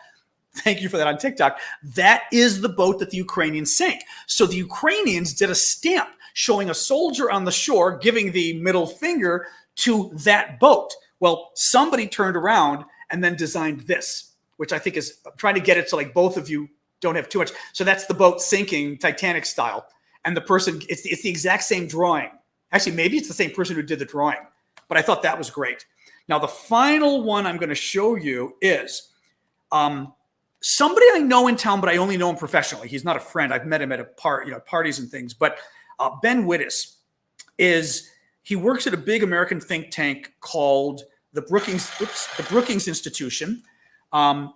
Thank you for that on TikTok. That is the boat that the Ukrainians sank. So the Ukrainians did a stamp showing a soldier on the shore giving the middle finger to that boat. Well, somebody turned around and then designed this, which I think is, I'm trying to get it so like both of you don't have too much. So that's the boat sinking Titanic style. And the person, it's the exact same drawing. Actually, maybe it's the same person who did the drawing, but I thought that was great. Now, the final one I'm going to show you is somebody I know in town, but I only know him professionally. He's not a friend. I've met him at parties and things, but Ben Wittes he works at a big American think tank called the Brookings Institution.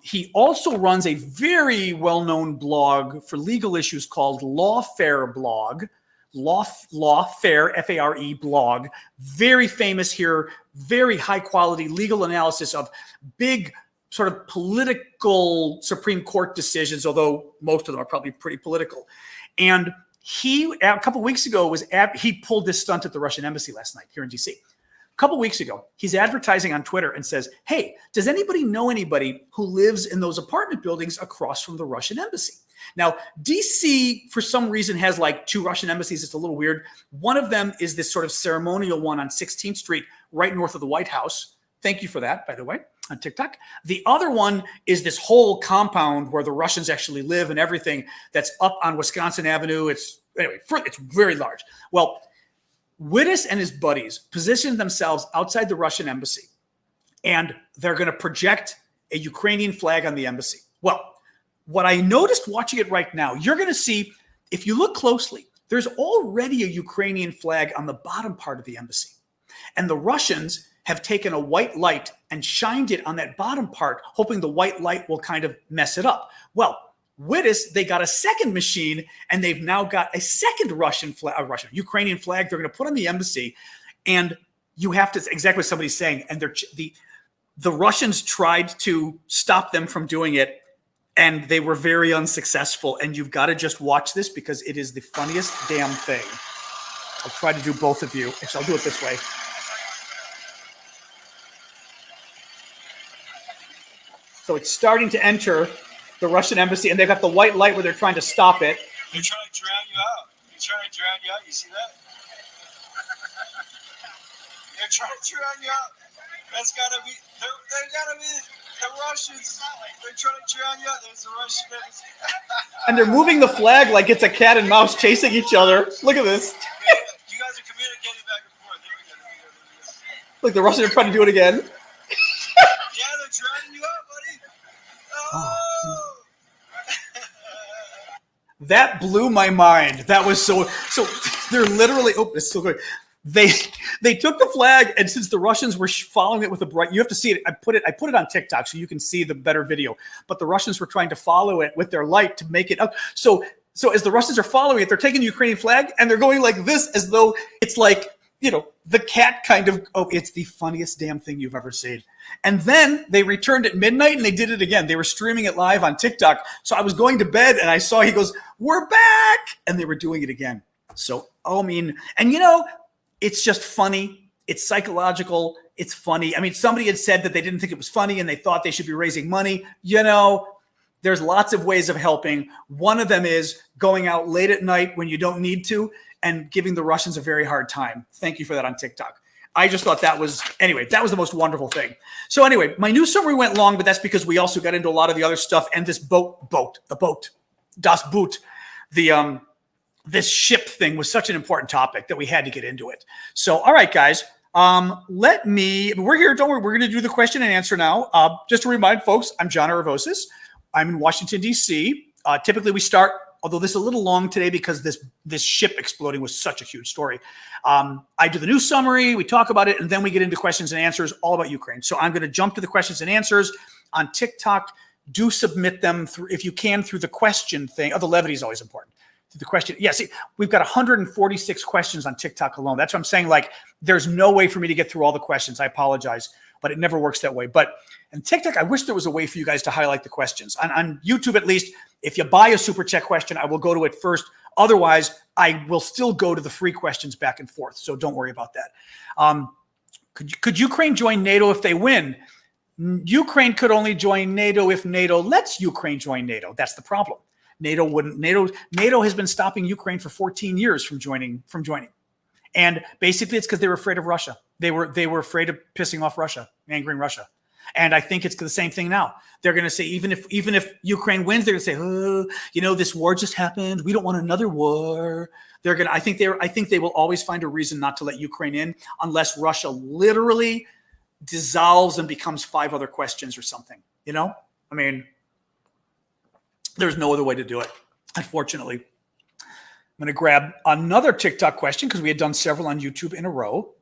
He also runs a very well-known blog for legal issues called Lawfare blog, Lawfare, F-A-R-E blog. Very famous here, very high-quality legal analysis of big sort of political Supreme Court decisions, although most of them are probably pretty political. And he, a couple of weeks ago, he pulled this stunt at the Russian embassy last night here in D.C. A couple of weeks ago, he's advertising on Twitter and says, hey, does anybody know anybody who lives in those apartment buildings across from the Russian embassy? Now, D.C., for some reason, has like two Russian embassies. It's a little weird. One of them is this sort of ceremonial one on 16th Street, right north of the White House. Thank you for that, by the way, on TikTok. The other one is this whole compound where the Russians actually live and everything that's up on Wisconsin Avenue. It's very large. Well, Wittes and his buddies positioned themselves outside the Russian embassy, and they're going to project a Ukrainian flag on the embassy. Well, what I noticed watching it right now, you're going to see, if you look closely, there's already a Ukrainian flag on the bottom part of the embassy. And the Russians have taken a white light and shined it on that bottom part, hoping the white light will kind of mess it up. Well, Wittes, they got a second machine, and they've now got a second Ukrainian flag they're going to put on the embassy. And you have to, exactly what somebody's saying, and the Russians tried to stop them from doing it, and they were very unsuccessful. And you've got to just watch this because it is the funniest damn thing. I'll try to do both of you. Actually, I'll do it this way. So it's starting to enter the Russian embassy, and they've got the white light where they're trying to stop it. They're trying to drown you out. They're trying to drown you out. You see that? They're trying to drown you out. That's gotta be. They gotta be the Russians. They're trying to drown you out. There's a Russian embassy. And they're moving the flag like it's a cat and mouse chasing each other. Look at this. You guys are communicating back and forth. There we go. Look, the Russians are trying to do it again. Yeah, they're drowning you out, buddy. Oh. That blew my mind. That was so. They're literally. Oh, it's still going. They took the flag, and since the Russians were following it with a bright, you have to see it. I put it on TikTok so you can see the better video. But the Russians were trying to follow it with their light to make it up. So as the Russians are following it, they're taking the Ukrainian flag and they're going like this, as though it's like, the cat kind of. Oh, it's the funniest damn thing you've ever seen. And then they returned at midnight and they did it again. They were streaming it live on TikTok. So I was going to bed and I saw, he goes, "We're back," and they were doing it again. So and it's just funny. It's psychological. It's funny. I mean, somebody had said that they didn't think it was funny and they thought they should be raising money. There's lots of ways of helping. One of them is going out late at night when you don't need to and giving the Russians a very hard time. Thank you for that on TikTok. I just thought that was the most wonderful thing. So anyway, my news summary went long, but that's because we also got into a lot of the other stuff. And this Das Boot, this ship thing was such an important topic that we had to get into it. So, all right, guys, we're here. Don't worry. We're going to do the question and answer now. Just to remind folks, I'm John Aravosis. I'm in Washington, D.C. Typically we start, although this is a little long today because this ship exploding was such a huge story. I do the news summary, we talk about it, and then we get into questions and answers all about Ukraine. So I'm going to jump to the questions and answers on TikTok. Do submit them if you can through the question thing. Oh, the levity is always important. The question. Yeah, see, we've got 146 questions on TikTok alone. That's what I'm saying. Like, there's no way for me to get through all the questions. I apologize, but it never works that way. But in TikTok, I wish there was a way for you guys to highlight the questions. On YouTube, at least, if you buy a super chat question, I will go to it first. Otherwise, I will still go to the free questions back and forth. So don't worry about that. Could Ukraine join NATO if they win? Ukraine could only join NATO if NATO lets Ukraine join NATO. That's the problem. NATO wouldn't. NATO has been stopping Ukraine for 14 years from joining. And basically it's because they were afraid of Russia. They were afraid of pissing off Russia, angering Russia. And I think it's the same thing now. They're going to say, even if Ukraine wins, they're going to say, this war just happened. We don't want another war. I think they will always find a reason not to let Ukraine in unless Russia literally dissolves and becomes 5 other questions or something. I mean, there's no other way to do it, unfortunately. I'm going to grab another TikTok question because we had done several on YouTube in a row.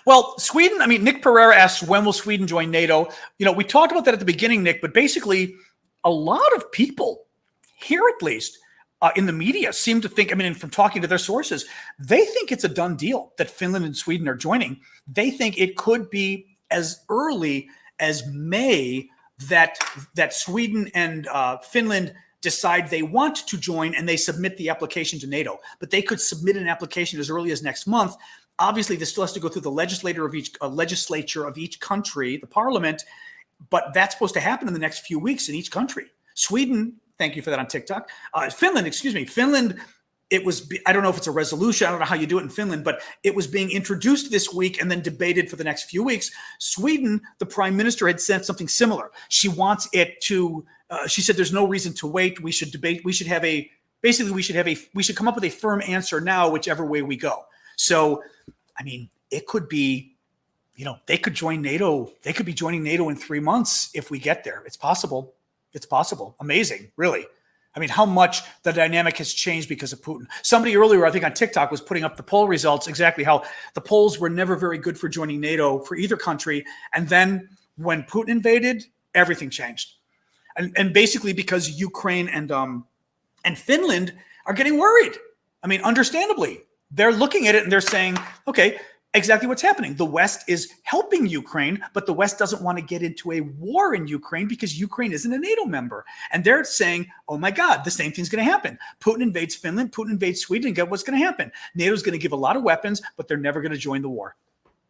Well, Sweden, Nick Pereira asks, when will Sweden join NATO? We talked about that at the beginning, Nick, but basically a lot of people here, at least in the media, seem to think, and from talking to their sources, they think it's a done deal that Finland and Sweden are joining. They think it could be as early as May that Sweden and Finland decide they want to join and they submit the application to NATO. But they could submit an application as early as next month. Obviously, this still has to go through the legislature of each country, the parliament, but that's supposed to happen in the next few weeks in each country. Sweden, thank you for that on TikTok. Finland, I don't know if it's a resolution. I don't know how you do it in Finland, but it was being introduced this week and then debated for the next few weeks. Sweden, the prime minister had said something similar. She wants it to, she said, there's no reason to wait. We should debate. We should come up with a firm answer now, whichever way we go. So, it could be, they could join NATO. They could be joining NATO in 3 months if we get there. It's possible. It's possible. Amazing, really. How much the dynamic has changed because of Putin. Somebody earlier, I think on TikTok, was putting up the poll results, exactly how the polls were never very good for joining NATO for either country. And then when Putin invaded, everything changed. And basically because Ukraine and Finland are getting worried. Understandably, they're looking at it and they're saying, okay, exactly what's happening. The West is helping Ukraine, but the West doesn't want to get into a war in Ukraine because Ukraine isn't a NATO member. And they're saying, oh my God, the same thing's going to happen. Putin invades Finland, Putin invades Sweden, and get what's going to happen. NATO's going to give a lot of weapons, but they're never going to join the war.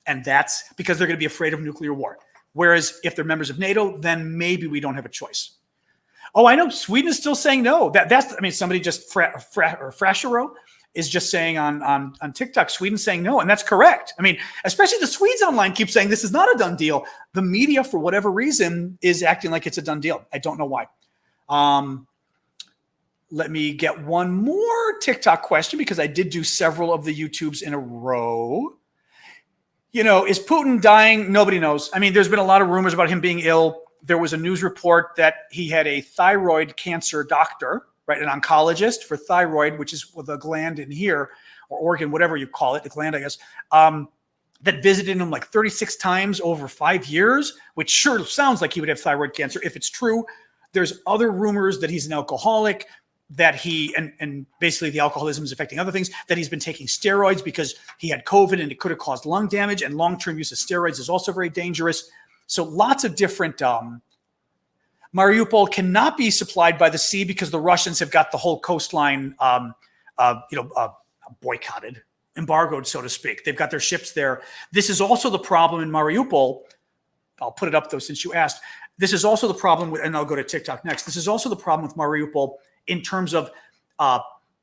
And that's because they're going to be afraid of nuclear war. Whereas if they're members of NATO, then maybe we don't have a choice. Oh, I know. Sweden is still saying no. That's. I mean, somebody just Frashero is just saying on TikTok, Sweden's saying no, and that's correct. I mean, especially the Swedes online keep saying this is not a done deal. The media, for whatever reason, is acting like it's a done deal. I don't know why. Let me get one more TikTok question because I did do several of the YouTubes in a row. You know, is Putin dying? Nobody knows. I mean, there's been a lot of rumors about him being ill. There was a news report that he had a thyroid cancer doctor, right, an oncologist for thyroid, which is the gland in here, or organ, whatever you call it, the gland, I guess, that visited him like 36 times over 5 years, which sure sounds like he would have thyroid cancer if it's true. There's other rumors that he's an alcoholic, that he, and basically the alcoholism is affecting other things, that he's been taking steroids because he had COVID and it could have caused lung damage, and long-term use of steroids is also very dangerous. So lots of different, Mariupol cannot be supplied by the sea because the Russians have got the whole coastline, boycotted, embargoed, so to speak. They've got their ships there. This is also the problem in Mariupol. I'll put it up though, since you asked. This is also the problem with, and I'll go to TikTok next. This is also the problem with Mariupol in terms of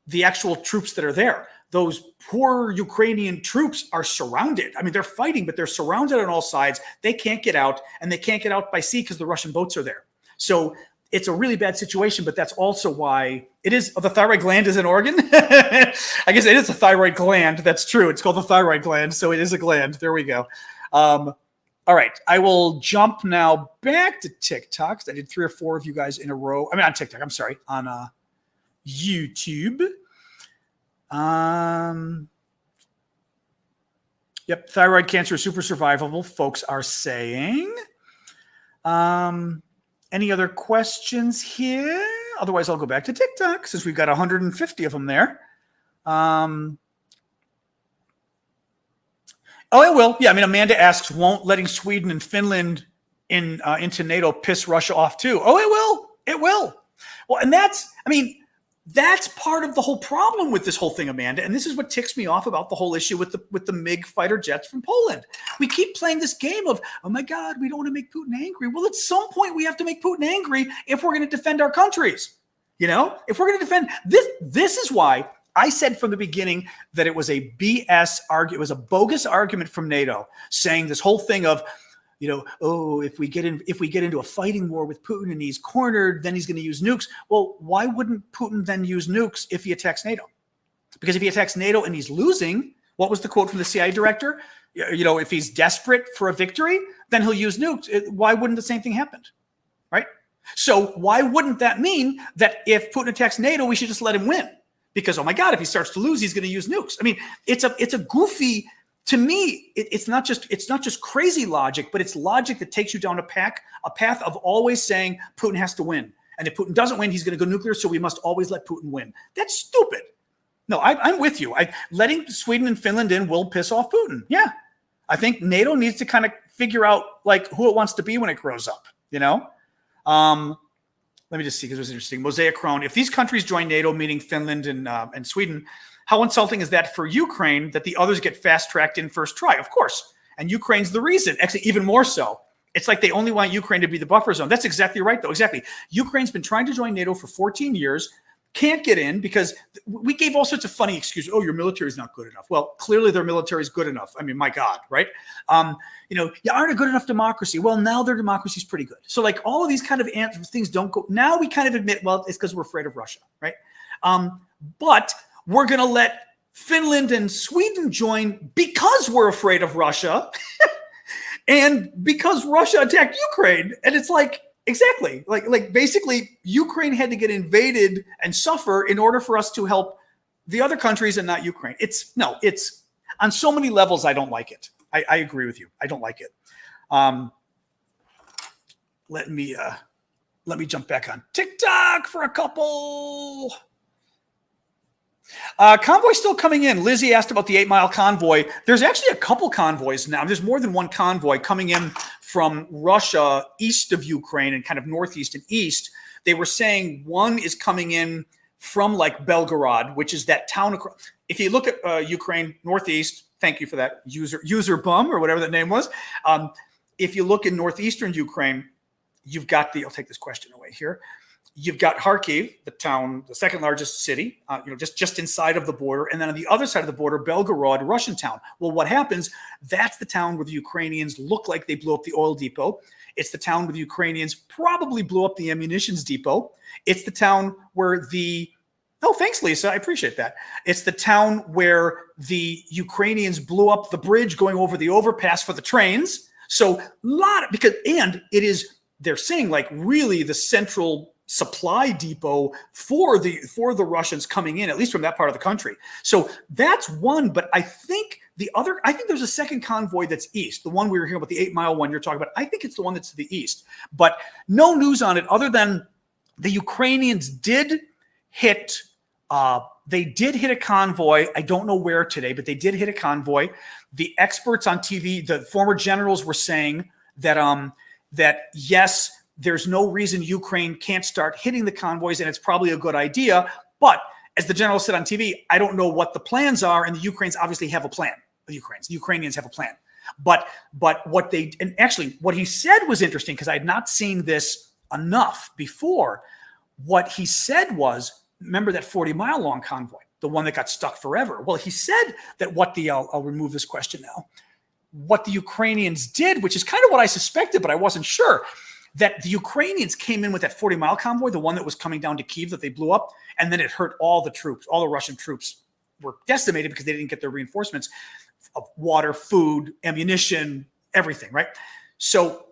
the actual troops that are there. Those poor Ukrainian troops are surrounded. I mean, they're fighting, but they're surrounded on all sides. They can't get out, and they can't get out by sea because the Russian boats are there. So it's a really bad situation, but that's also why it is. The thyroid gland is an organ. I guess it is a thyroid gland. That's true. It's called the thyroid gland. So it is a gland. There we go. All right. I will jump now back to TikTok. I did 3 or 4 of you guys in a row. I mean, on TikTok. I'm sorry. On YouTube. Yep, thyroid cancer is super survivable, folks are saying. Any other questions here? Otherwise, I'll go back to TikTok since we've got 150 of them there. Oh, it will. Yeah, I mean, Amanda asks, won't letting Sweden and Finland into NATO piss Russia off too? Oh, it will. It will. Well, and that's part of the whole problem with this whole thing, Amanda. And this is what ticks me off about the whole issue with the MiG fighter jets from Poland. We keep playing this game of, oh my God, we don't want to make Putin angry. Well, at some point we have to make Putin angry if we're going to defend our countries. You know, if we're going to defend this is why I said from the beginning that it was a BS argument. It was a bogus argument from NATO saying this whole thing of, you know, oh, if we get into a fighting war with Putin and he's cornered, then he's going to use nukes. Well, why wouldn't Putin then use nukes if he attacks NATO? Because if he attacks NATO and he's losing, what was the quote from the CIA director? You know, if he's desperate for a victory, then he'll use nukes. Why wouldn't the same thing happen? Right? So why wouldn't that mean that if Putin attacks NATO, we should just let him win? Because, oh my God, if he starts to lose, he's going to use nukes. I mean, it's a goofy. To me, it's not just crazy logic, but it's logic that takes you down a path of always saying Putin has to win. And if Putin doesn't win, he's going to go nuclear, so we must always let Putin win. That's stupid. No, I'm with you. Letting Sweden and Finland in will piss off Putin. Yeah. I think NATO needs to kind of figure out like who it wants to be when it grows up, you know? Let me just see, because it was interesting. Mosaic Crone, if these countries join NATO, meaning Finland and Sweden, how insulting is that for Ukraine that the others get fast-tracked in first try? Of course. And Ukraine's the reason. Actually, even more so. It's like they only want Ukraine to be the buffer zone. That's exactly right, though. Exactly. Ukraine's been trying to join NATO for 14 years, can't get in because we gave all sorts of funny excuses. Oh, your military is not good enough. Well, clearly their military is good enough. I mean, my God, right? You aren't a good enough democracy. Well, now their democracy is pretty good. So like all of these kind of things don't go. Now we kind of admit, well, it's because we're afraid of Russia, right? But we're going to let Finland and Sweden join because we're afraid of Russia and because Russia attacked Ukraine. And it's like, exactly. Like basically Ukraine had to get invaded and suffer in order for us to help the other countries and not Ukraine. It's on so many levels. I don't like it. I agree with you. I don't like it. Let me jump back on TikTok for a couple. Convoy still coming in. Lizzie asked about the 8-mile convoy. There's actually a couple convoys now. There's more than one convoy coming in from Russia east of Ukraine and kind of northeast and east. They were saying one is coming in from like Belgorod, which is that town across. If you look at Ukraine northeast, thank you for that user bum or whatever that name was. If you look in northeastern Ukraine, you've got I'll take this question away here. you've got Kharkiv, the town, the second largest city, just inside of the border. And then on the other side of the border, Belgorod, Russian town. Well, what happens? That's the town where the Ukrainians look like they blew up the oil depot. It's the town where the Ukrainians probably blew up the ammunitions depot. It's the town where oh, thanks, Lisa. I appreciate that. It's the town where the Ukrainians blew up the bridge going over the overpass for the trains. So they're saying like really the central supply depot for the Russians coming in, at least from that part of the country. So that's one, but I think there's a second convoy that's east. The one we were hearing about, the 8-mile one you're talking about, I think it's the one that's to the east. But no news on it other than the Ukrainians did hit a convoy. I don't know where today, but they did hit a convoy. The experts on TV, the former generals were saying that yes, there's no reason Ukraine can't start hitting the convoys, and it's probably a good idea. But as the general said on TV, I don't know what the plans are, and the Ukrainians obviously have a plan. The Ukrainians have a plan. But what he said was interesting because I had not seen this enough before. What he said was, remember that 40-mile long convoy, the one that got stuck forever? Well, he said that I'll remove this question now. What the Ukrainians did, which is kind of what I suspected, but I wasn't sure, that the Ukrainians came in with that 40-mile convoy, the one that was coming down to Kyiv that they blew up, and then it hurt all the troops. All the Russian troops were decimated because they didn't get their reinforcements of water, food, ammunition, everything, right? So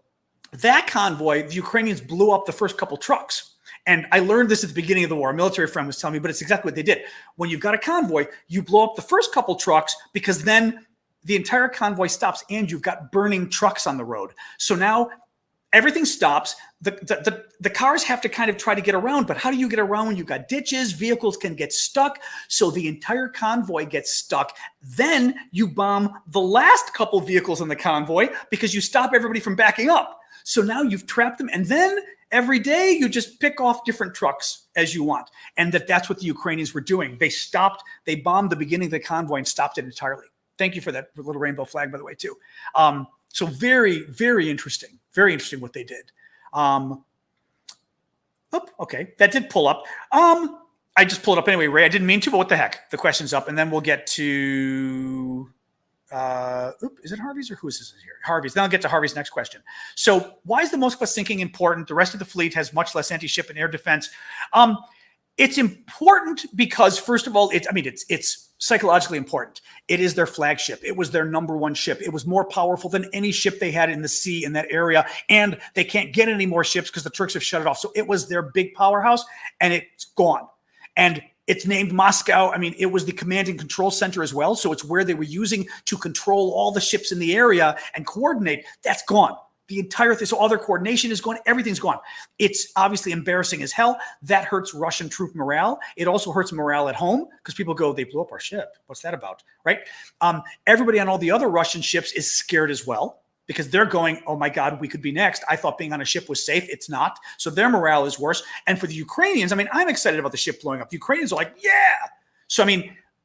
that convoy, the Ukrainians blew up the first couple trucks. And I learned this at the beginning of the war. A military friend was telling me, but it's exactly what they did. When you've got a convoy, you blow up the first couple trucks because then the entire convoy stops and you've got burning trucks on the road. So now everything stops. The cars have to kind of try to get around, but how do you get around when you've got ditches? Vehicles can get stuck. So the entire convoy gets stuck. Then you bomb the last couple vehicles in the convoy because you stop everybody from backing up. So now you've trapped them. And then every day you just pick off different trucks as you want. And that's what the Ukrainians were doing. They bombed the beginning of the convoy and stopped it entirely. Thank you for that little rainbow flag, by the way, too. So very, very interesting. Very interesting what they did. Okay, that did pull up. I just pulled it up anyway, Ray. I didn't mean to, but what the heck? The question's up, and then we'll get to. Is it Harvey's or who is this here? Harvey's. Then I'll get to Harvey's next question. So, why is the Moskva sinking important? The rest of the fleet has much less anti-ship and air defense. It's important because, first of all, it's psychologically important. It is their flagship. It was their number one ship. It was more powerful than any ship they had in the sea in that area. And they can't get any more ships because the Turks have shut it off. So it was their big powerhouse and it's gone. And it's named Moscow. It was the command and control center as well. So it's where they were using to control all the ships in the area and coordinate. That's gone. The entire thing. So all their coordination is gone. Everything's gone. It's obviously embarrassing as hell. That hurts Russian troop morale. It also hurts morale at home because people go, they blew up our ship. What's that about? Right? Everybody on all the other Russian ships is scared as well because they're going, oh my God, we could be next. I thought being on a ship was safe. It's not. So their morale is worse. And for the Ukrainians, I'm excited about the ship blowing up. The Ukrainians are like, yeah. So,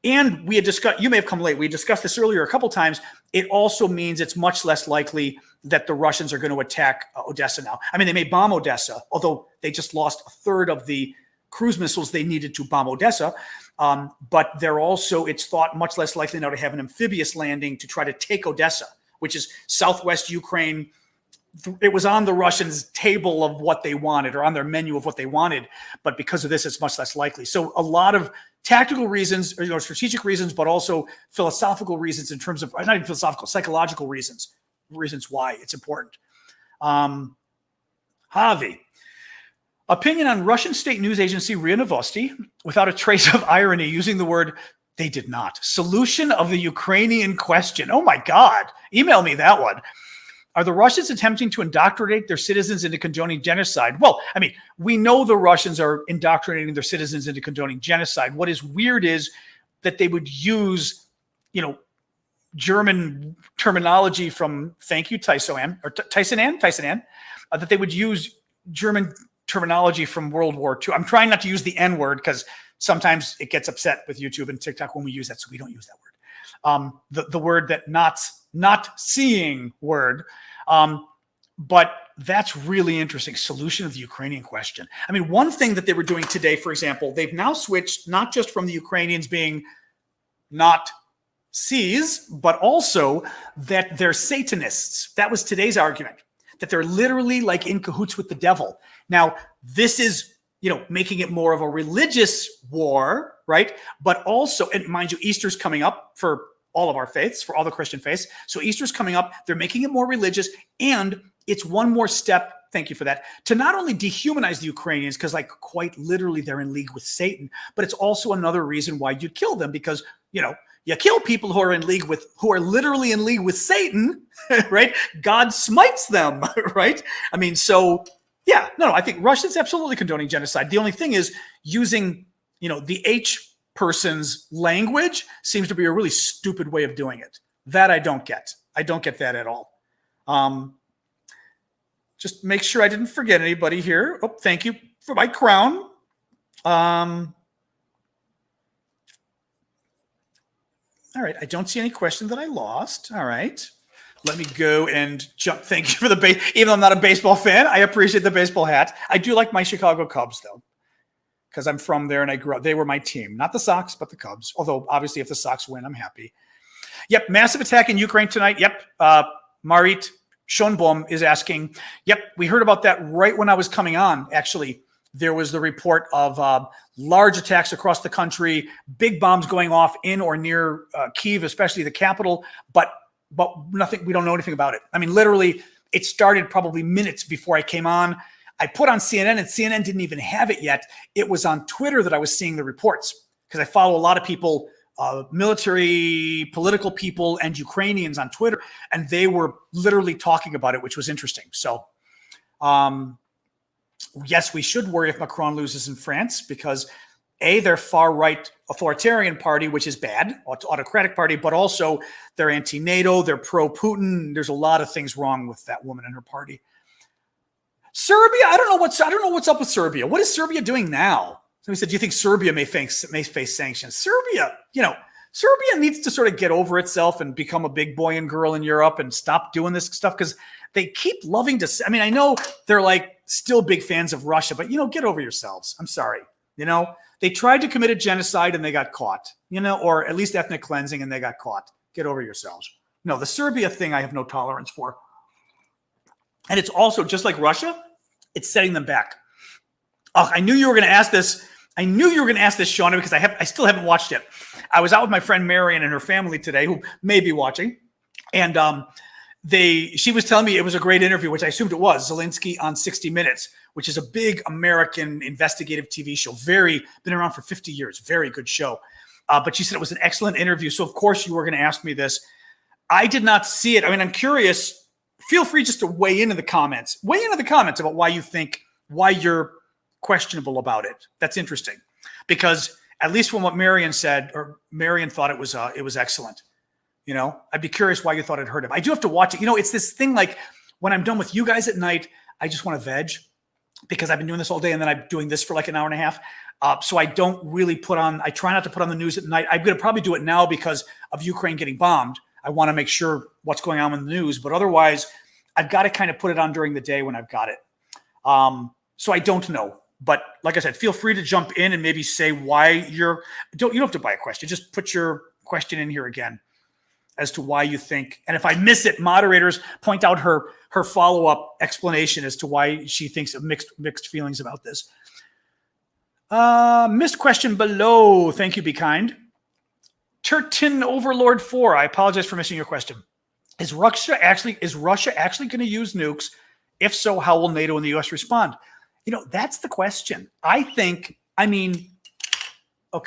and we had discussed, you may have come late. We discussed this earlier a couple times. It also means it's much less likely that the Russians are going to attack Odessa now. They may bomb Odessa, although they just lost a third of the cruise missiles they needed to bomb Odessa. But they're also, it's thought, much less likely now to have an amphibious landing to try to take Odessa, which is southwest Ukraine. It was on the Russians' table of what they wanted or on their menu of what they wanted. But because of this, it's much less likely. So a lot of tactical reasons, or strategic reasons, but also philosophical reasons in terms of, not even philosophical, psychological reasons why it's important. Javi, opinion on Russian state news agency RIA Novosti without a trace of irony using the word they did not. Solution of the Ukrainian question. Oh my God. Email me that one. Are the Russians attempting to indoctrinate their citizens into condoning genocide? Well, we know the Russians are indoctrinating their citizens into condoning genocide. What is weird is that they would use, German terminology from, thank you, Tyson-Ann, that they would use German terminology from World War II. I'm trying not to use the N word because sometimes it gets upset with YouTube and TikTok when we use that, so we don't use that word. The word that not seeing word. But that's really interesting. Solution of the Ukrainian question. I mean, one thing that they were doing today, for example, they've now switched not just from the Ukrainians being not C's, but also that they're Satanists. That was today's argument, that they're literally like in cahoots with the devil. Now, this is, making it more of a religious war, right? But also, and mind you, Easter's coming up for all of our faiths, for all the Christian faiths. So Easter's coming up. They're making it more religious. And it's one more step, thank you for that, to not only dehumanize the Ukrainians, because like quite literally they're in league with Satan, but it's also another reason why you'd kill them, because, you kill people who are literally in league with Satan, right? God smites them, right? I mean, so yeah, no, I think Russia's absolutely condoning genocide. The only thing is using, the H person's language seems to be a really stupid way of doing it. That I don't get. I don't get that at all. Just make sure I didn't forget anybody here. Oh, thank you for my crown. All right, I don't see any question that I lost. All right, let me go and jump. Thank you for the base. Even though I'm not a baseball fan, I appreciate the baseball hat. I do like my Chicago Cubs, though, because I'm from there and I grew up. They were my team, not the Sox, but the Cubs. Although, obviously, if the Sox win, I'm happy. Yep, massive attack in Ukraine tonight. Yep, Marit Schonbaum is asking. Yep, we heard about that right when I was coming on, actually. There was the report of large attacks across the country, big bombs going off in or near Kyiv, especially the capital, but nothing. We don't know anything about it. I mean, literally, it started probably minutes before I came on. I put on CNN, and CNN didn't even have it yet. It was on Twitter that I was seeing the reports, because I follow a lot of people, military, political people, and Ukrainians on Twitter, and they were literally talking about it, which was interesting. So, yes, we should worry if Macron loses in France, because A, they're far-right authoritarian party, which is bad, autocratic party, but also they're anti-NATO, they're pro-Putin. There's a lot of things wrong with that woman and her party. Serbia, I don't know what's up with Serbia. What is Serbia doing now? Somebody said, do you think Serbia may face sanctions? Serbia needs to sort of get over itself and become a big boy and girl in Europe and stop doing this stuff, because they keep loving to. I mean, I know they're like still big fans of Russia, but get over yourselves. I'm sorry. They tried to commit a genocide and they got caught, or at least ethnic cleansing, and they got caught. Get over yourselves. No, the Serbia thing I have no tolerance for. And it's also, just like Russia, it's setting them back. Oh, I knew you were going to ask this. Shauna, because I still haven't watched it. I was out with my friend Marion and her family today, who may be watching. And she was telling me it was a great interview, which I assumed it was, Zelenskyy on 60 Minutes, which is a big American investigative TV show. Been around for 50 years. Very good show. But she said it was an excellent interview. So, of course, you were going to ask me this. I did not see it. I mean, I'm curious. Feel free just to weigh in the comments. Weigh into the comments about why you're questionable about it. That's interesting. Because at least from what Marion said, or Marion thought it was excellent. I'd be curious why you thought it hurt him. I do have to watch it. It's this thing like when I'm done with you guys at night, I just want to veg, because I've been doing this all day and then I'm doing this for like an hour and a half. So I don't really I try not to put on the news at night. I'm going to probably do it now because of Ukraine getting bombed. I want to make sure what's going on in the news, but otherwise I've got to kind of put it on during the day when I've got it. So I don't know. But like I said, feel free to jump in and maybe say why you don't have to buy a question. Just put your question in here again as to why you think. And if I miss it, moderators point out her follow-up explanation as to why she thinks of mixed feelings about this. Missed question below. Thank you, be kind. Turtin Overlord 4. I apologize for missing your question. Is Russia actually going to use nukes? If so, how will NATO and the U.S. respond? That's the question. Okay,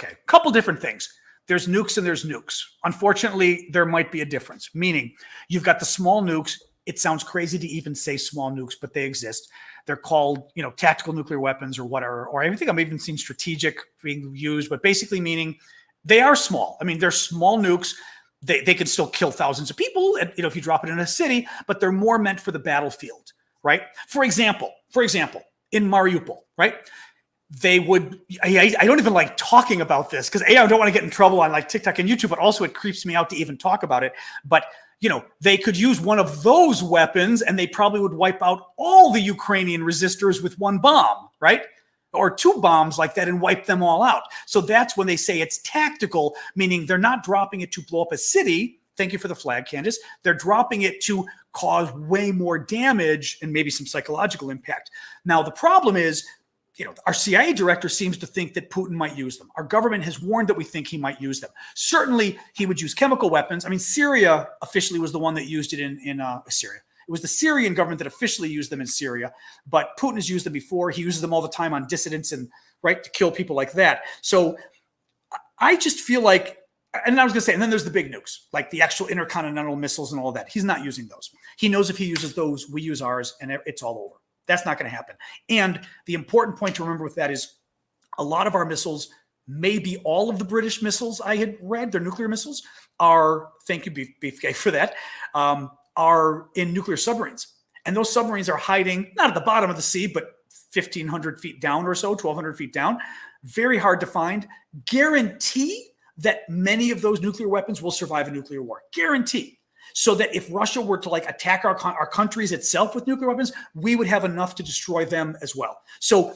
a couple different things. There's nukes and there's nukes. Unfortunately, there might be a difference, meaning you've got the small nukes. It sounds crazy to even say small nukes, but they exist. They're called, tactical nuclear weapons or whatever, or I think I've even seen strategic being used, but basically meaning they are small. I mean, they're small nukes. They can still kill thousands of people, if you drop it in a city, but they're more meant for the battlefield, right? For example, in Mariupol, right? They would, I don't even like talking about this because I don't want to get in trouble on like TikTok and YouTube, but also it creeps me out to even talk about it. But, they could use one of those weapons and they probably would wipe out all the Ukrainian resistors with one bomb, right? Or two bombs like that and wipe them all out. So that's when they say it's tactical, meaning they're not dropping it to blow up a city. Thank you for the flag, Candace. They're dropping it to cause way more damage and maybe some psychological impact. Now, the problem is, our CIA director seems to think that Putin might use them. Our government has warned that we think he might use them. Certainly, he would use chemical weapons. I mean, Syria officially was the one that used it in Syria. It was the Syrian government that officially used them in Syria, but Putin has used them before. He uses them all the time on dissidents and to kill people like that. So I just feel like, and I was going to say, and then there's the big nukes, like the actual intercontinental missiles and all that. He's not using those. He knows if he uses those, we use ours, and it's all over. That's not going to happen. And the important point to remember with that is a lot of our missiles, maybe all of the British missiles I had read, their nuclear missiles, are, thank you, Beefcake, for that, are in nuclear submarines. And those submarines are hiding, not at the bottom of the sea, but 1,500 feet down or so, 1,200 feet down. Very hard to find. Guarantee that many of those nuclear weapons will survive a nuclear war. Guarantee. So that if Russia were to attack our countries itself with nuclear weapons, we would have enough to destroy them as well. So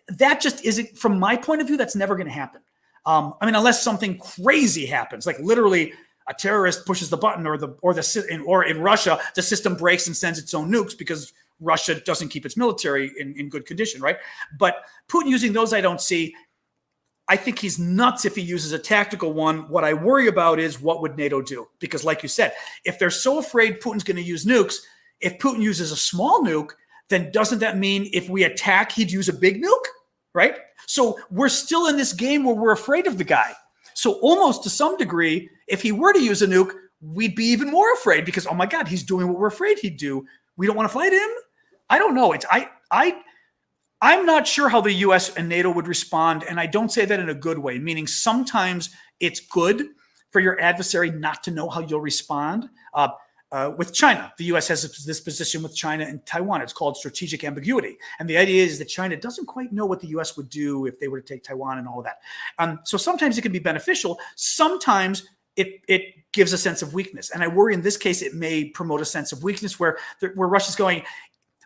that just isn't, from my point of view, that's never going to happen. Unless something crazy happens, like literally a terrorist pushes the button, or in Russia the system breaks and sends its own nukes because Russia doesn't keep its military in good condition, right? But Putin using those, I don't see. I think he's nuts if he uses a tactical one. What I worry about is what would NATO do? Because like you said, if they're so afraid Putin's going to use nukes, if Putin uses a small nuke, then doesn't that mean if we attack, he'd use a big nuke, right? So we're still in this game where we're afraid of the guy. So almost to some degree, if he were to use a nuke, we'd be even more afraid because, oh my God, he's doing what we're afraid he'd do. We don't want to fight him. I don't know. I'm not sure how the U.S. and NATO would respond, and I don't say that in a good way, meaning sometimes it's good for your adversary not to know how you'll respond. With China, the U.S. has this position with China and Taiwan. It's called strategic ambiguity. And the idea is that China doesn't quite know what the U.S. would do if they were to take Taiwan and all of that. So sometimes it can be beneficial. Sometimes it gives a sense of weakness. And I worry in this case it may promote a sense of weakness where Russia's going,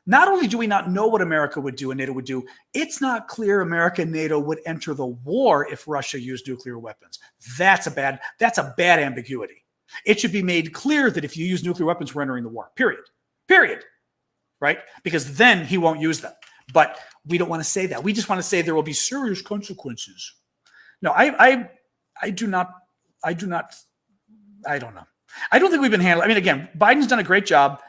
not only do we not know what America would do and NATO would do, it's not clear America and NATO would enter the war if Russia used nuclear weapons. That's a bad ambiguity. It should be made clear that if you use nuclear weapons, we're entering the war, period, right? Because then he won't use them. But we don't want to say that. We just want to say there will be serious consequences. No, I don't know. I don't know. I don't think we've been handling. I mean, again, Biden's done a great job.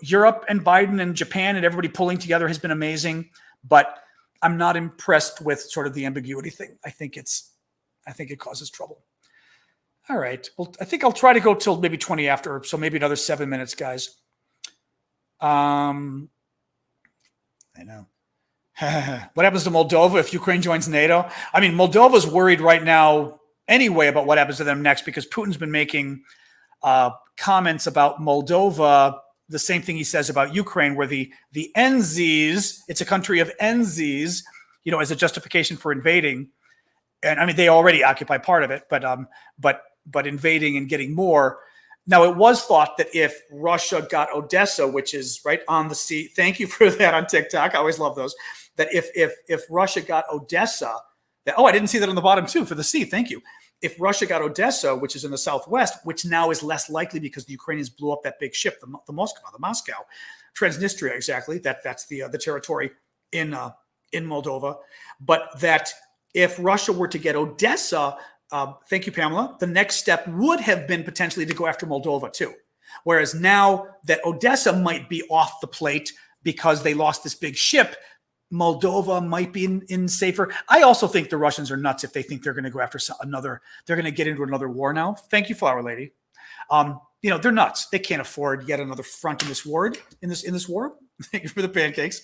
Europe and Biden and Japan and everybody pulling together has been amazing, but I'm not impressed with sort of the ambiguity thing. I think it causes trouble. All right. Well, I think I'll try to go till maybe 20 after, so maybe another 7 minutes, guys. I know. What happens to Moldova if Ukraine joins NATO? I mean, Moldova's worried right now anyway about what happens to them next because Putin's been making comments about Moldova, the same thing he says about Ukraine, where the NZs, it's a country of NZs, as a justification for invading. And I mean, they already occupy part of it, but invading and getting more. Now, it was thought that if Russia got Odessa, which is right on the sea, thank you for that on TikTok. I always love those. That if Russia got Odessa, I didn't see that on the bottom too for the sea. Thank you. If Russia got Odessa, which is in the southwest, which now is less likely because the Ukrainians blew up that big ship, the Moscow, Transnistria, exactly. That's the territory in Moldova. But that if Russia were to get Odessa, thank you, Pamela, the next step would have been potentially to go after Moldova too. Whereas now that Odessa might be off the plate because they lost this big ship, Moldova might be in safer. I also think the Russians are nuts if they think they're going to go after they're going to get into another war now. Thank you, Flower Lady. They're nuts. They can't afford yet another front in this war. Thank you for the pancakes.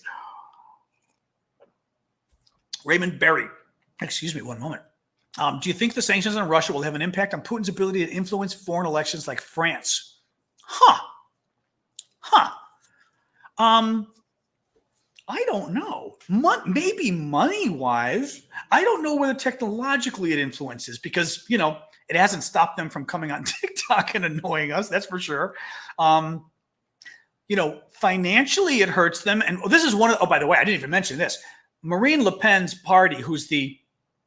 Raymond Berry. Excuse me one moment. Do you think the sanctions on Russia will have an impact on Putin's ability to influence foreign elections like France? I don't know. Maybe money-wise. I don't know whether technologically it influences because, it hasn't stopped them from coming on TikTok and annoying us. That's for sure. Financially it hurts them. And this is by the way, I didn't even mention this. Marine Le Pen's party, who's the,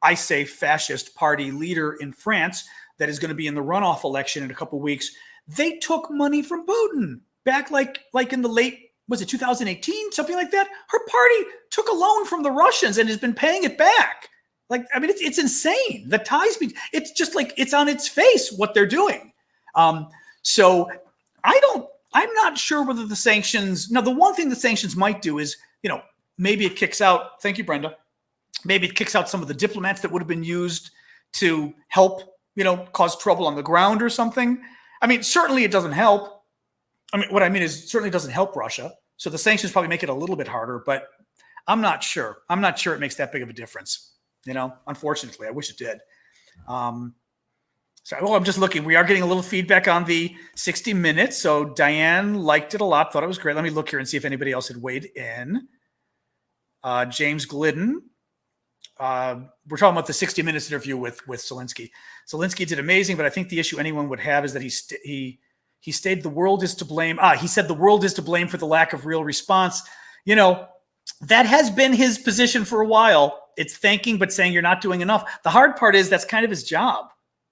I say, fascist party leader in France that is going to be in the runoff election in a couple of weeks, they took money from Putin back like in the late, was it 2018, something like that? Her party took a loan from the Russians and has been paying it back. It's insane. The ties, it's just like it's on its face what they're doing. So I'm not sure whether the sanctions, now the one thing the sanctions might do is, maybe it kicks out, thank you, Brenda, maybe it kicks out some of the diplomats that would have been used to help, cause trouble on the ground or something. Certainly it doesn't help. What I mean is certainly doesn't help Russia. So the sanctions probably make it a little bit harder, but I'm not sure. I'm not sure it makes that big of a difference. Unfortunately, I wish it did. I'm just looking. We are getting a little feedback on the 60 minutes. So Diane liked it a lot, thought it was great. Let me look here and see if anybody else had weighed in. James Glidden. We're talking about the 60 Minutes interview with Zelenskyy. Zelenskyy did amazing, but I think the issue anyone would have is that he stated the world is to blame. He said the world is to blame for the lack of real response. That has been his position for a while. It's thanking, but saying you're not doing enough. The hard part is that's kind of his job.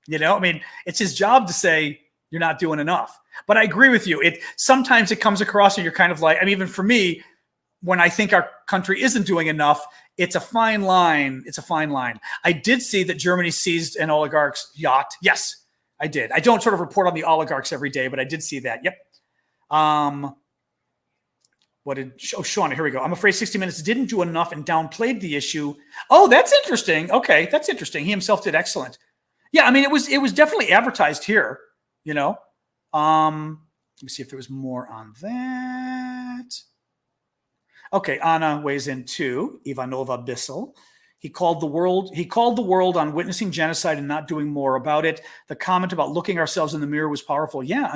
It's his job to say you're not doing enough. But I agree with you. Sometimes it comes across and you're kind of like, even for me, when I think our country isn't doing enough, it's a fine line. It's a fine line. I did see that Germany seized an oligarch's yacht. Yes, I did. I don't sort of report on the oligarchs every day, but I did see that. Yep. Shauna, here we go. I'm afraid 60 Minutes didn't do enough and downplayed the issue. Oh, that's interesting. Okay, that's interesting. He himself did excellent. Yeah, it was definitely advertised here, Let me see if there was more on that. Okay, Anna weighs in too. Ivanova Bissell. He called the world on witnessing genocide and not doing more about it. The comment about looking ourselves in the mirror was powerful. Yeah,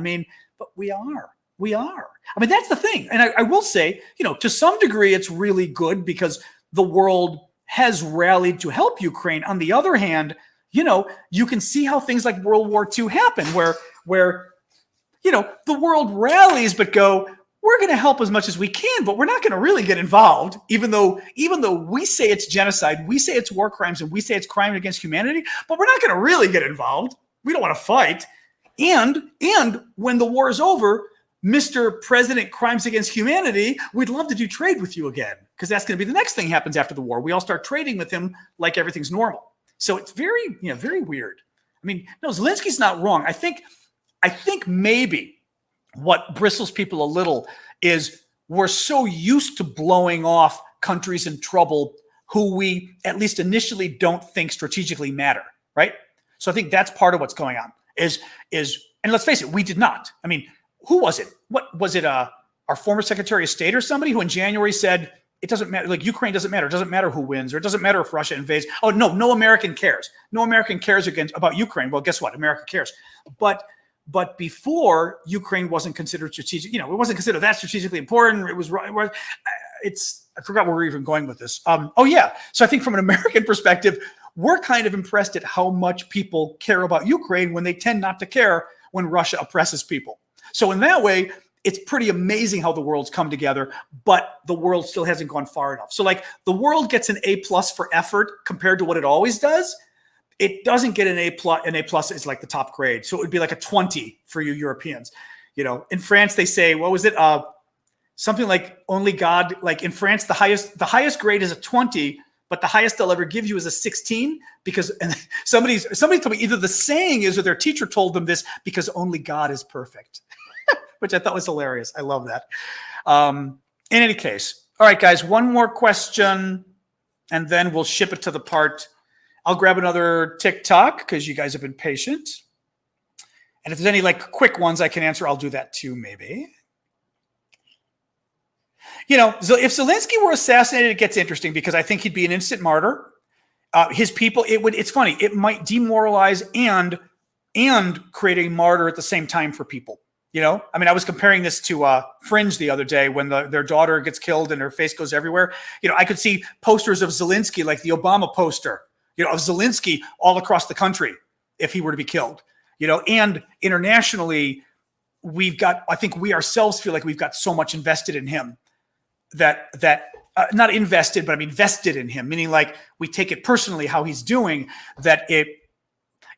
but we are. We are. That's the thing. And I will say, to some degree, it's really good because the world has rallied to help Ukraine. On the other hand, you can see how things like World War II happen where the world rallies but go, we're going to help as much as we can, but we're not going to really get involved, even though we say it's genocide, we say it's war crimes, and we say it's crime against humanity, but we're not going to really get involved. We don't want to fight. And when the war is over, Mr. President Crimes Against Humanity, we'd love to do trade with you again, because that's going to be the next thing happens after the war. We all start trading with him like everything's normal. So it's very, very weird. No, Zelensky's not wrong. I think maybe what bristles people a little is we're so used to blowing off countries in trouble who we at least initially don't think strategically matter, right? So I think that's part of what's going on is, and let's face it, we did not. Who was it? What was it? Our former Secretary of State or somebody who in January said, it doesn't matter. Like Ukraine doesn't matter. It doesn't matter who wins, or it doesn't matter if Russia invades. Oh, no American cares. No American cares about Ukraine. Well, guess what? America cares. But before, Ukraine wasn't considered strategic. It wasn't considered that strategically important. It was I forgot where we're even going with this. So I think from an American perspective, we're kind of impressed at how much people care about Ukraine when they tend not to care when Russia oppresses people. So in that way, it's pretty amazing how the world's come together, but the world still hasn't gone far enough. So like the world gets an A+ for effort compared to what it always does. It doesn't get an A+. An A+ is like the top grade. So it would be like a 20 for you Europeans. In France, they say, what was it? Something like only God, like in France, the highest grade is a 20, but the highest they'll ever give you is a 16 because somebody told me either the saying is or their teacher told them this because only God is perfect, which I thought was hilarious. I love that. In any case, all right, guys, one more question and then we'll ship it to the part. I'll grab another TikTok because you guys have been patient. And if there's any like quick ones I can answer, I'll do that too, maybe. If Zelenskyy were assassinated, it gets interesting because I think he'd be an instant martyr. His people, it's funny, it might demoralize and create a martyr at the same time for people. You know, I mean, I was comparing this to Fringe the other day when their daughter gets killed and her face goes everywhere. You know, I could see posters of Zelenskyy, like the Obama poster, you know, of Zelenskyy all across the country if he were to be killed. You know, and internationally, I think we ourselves feel like we've got so much invested in him that not invested, but I mean vested in him, meaning like we take it personally how he's doing, that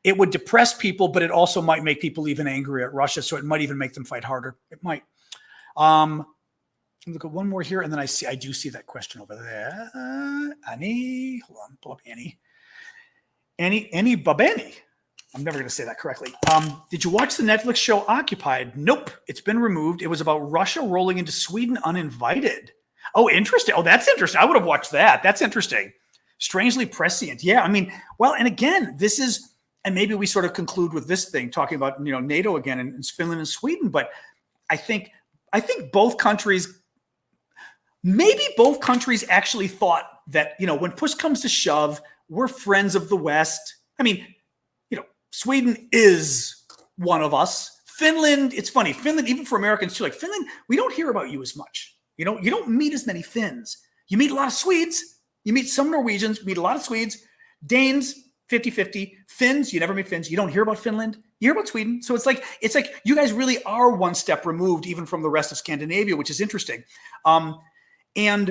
it would depress people, but it also might make people even angry at Russia. So it might even make them fight harder. It might. Look at one more here, and then I do see that question over there. Annie, hold on, pull up Annie Babani. I'm never going to say that correctly. Did you watch the Netflix show Occupied? Nope, it's been removed. It was about Russia rolling into Sweden uninvited. Oh, interesting. Oh, that's interesting. I would have watched that. That's interesting. Strangely prescient. Yeah, I mean, well, and again, this is. And maybe we sort of conclude with this thing, talking about, you know, NATO again and Finland and Sweden. But I think both countries, maybe both countries actually thought that, you know, when push comes to shove, we're friends of the West. I mean, you know, Sweden is one of us. Finland, it's funny. Finland, even for Americans too, like Finland, we don't hear about you as much. You know, you don't meet as many Finns. You meet a lot of Swedes. You meet some Norwegians, meet a lot of Swedes, Danes, 50-50. Finns, you never meet Finns. You don't hear about Finland. You hear about Sweden. So it's like you guys really are one step removed even from the rest of Scandinavia, which is interesting. But I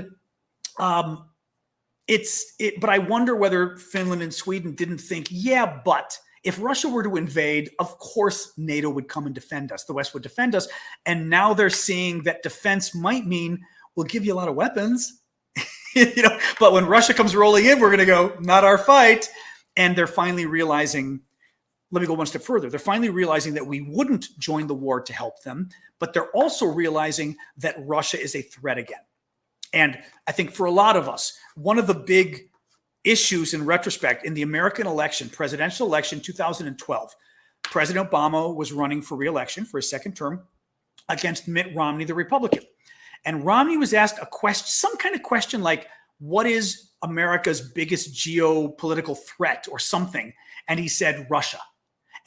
wonder whether Finland and Sweden didn't think, yeah, but if Russia were to invade, of course NATO would come and defend us. The West would defend us. And now they're seeing that defense might mean we'll give you a lot of weapons. You know, but when Russia comes rolling in, we're going to go, not our fight. And they're finally realizing, let me go one step further. They're finally realizing that we wouldn't join the war to help them, but they're also realizing that Russia is a threat again. And I think for a lot of us, one of the big issues in retrospect in the American election, presidential election 2012, President Obama was running for re-election for his second term against Mitt Romney, the Republican. And Romney was asked a question, some kind of question like, what is America's biggest geopolitical threat or something? And he said, Russia.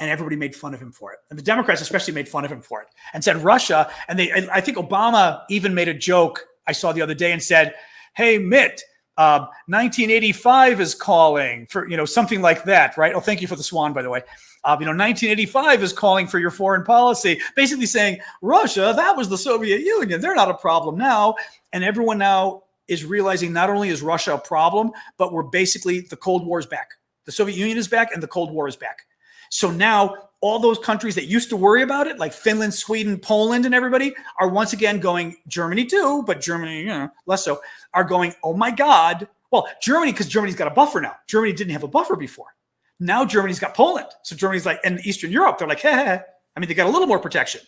And everybody made fun of him for it. And the Democrats especially made fun of him for it and said Russia. And I think Obama even made a joke I saw the other day and said, hey, Mitt, 1985 is calling for, you know, something like that, right? Oh, thank you for the swan, by the way. 1985 is calling for your foreign policy, basically saying, Russia, that was the Soviet Union. They're not a problem now. And everyone now is realizing not only is Russia a problem, but we're basically, the Cold War is back. The Soviet Union is back and the Cold War is back. So now all those countries that used to worry about it, like Finland, Sweden, Poland, and everybody, are once again going, Germany too, but Germany, you know, less so, are going, oh my God. Well, Germany, because Germany's got a buffer now. Germany didn't have a buffer before. Now Germany's got Poland. So Germany's like, and Eastern Europe, they're like, hey. I mean, they got a little more protection.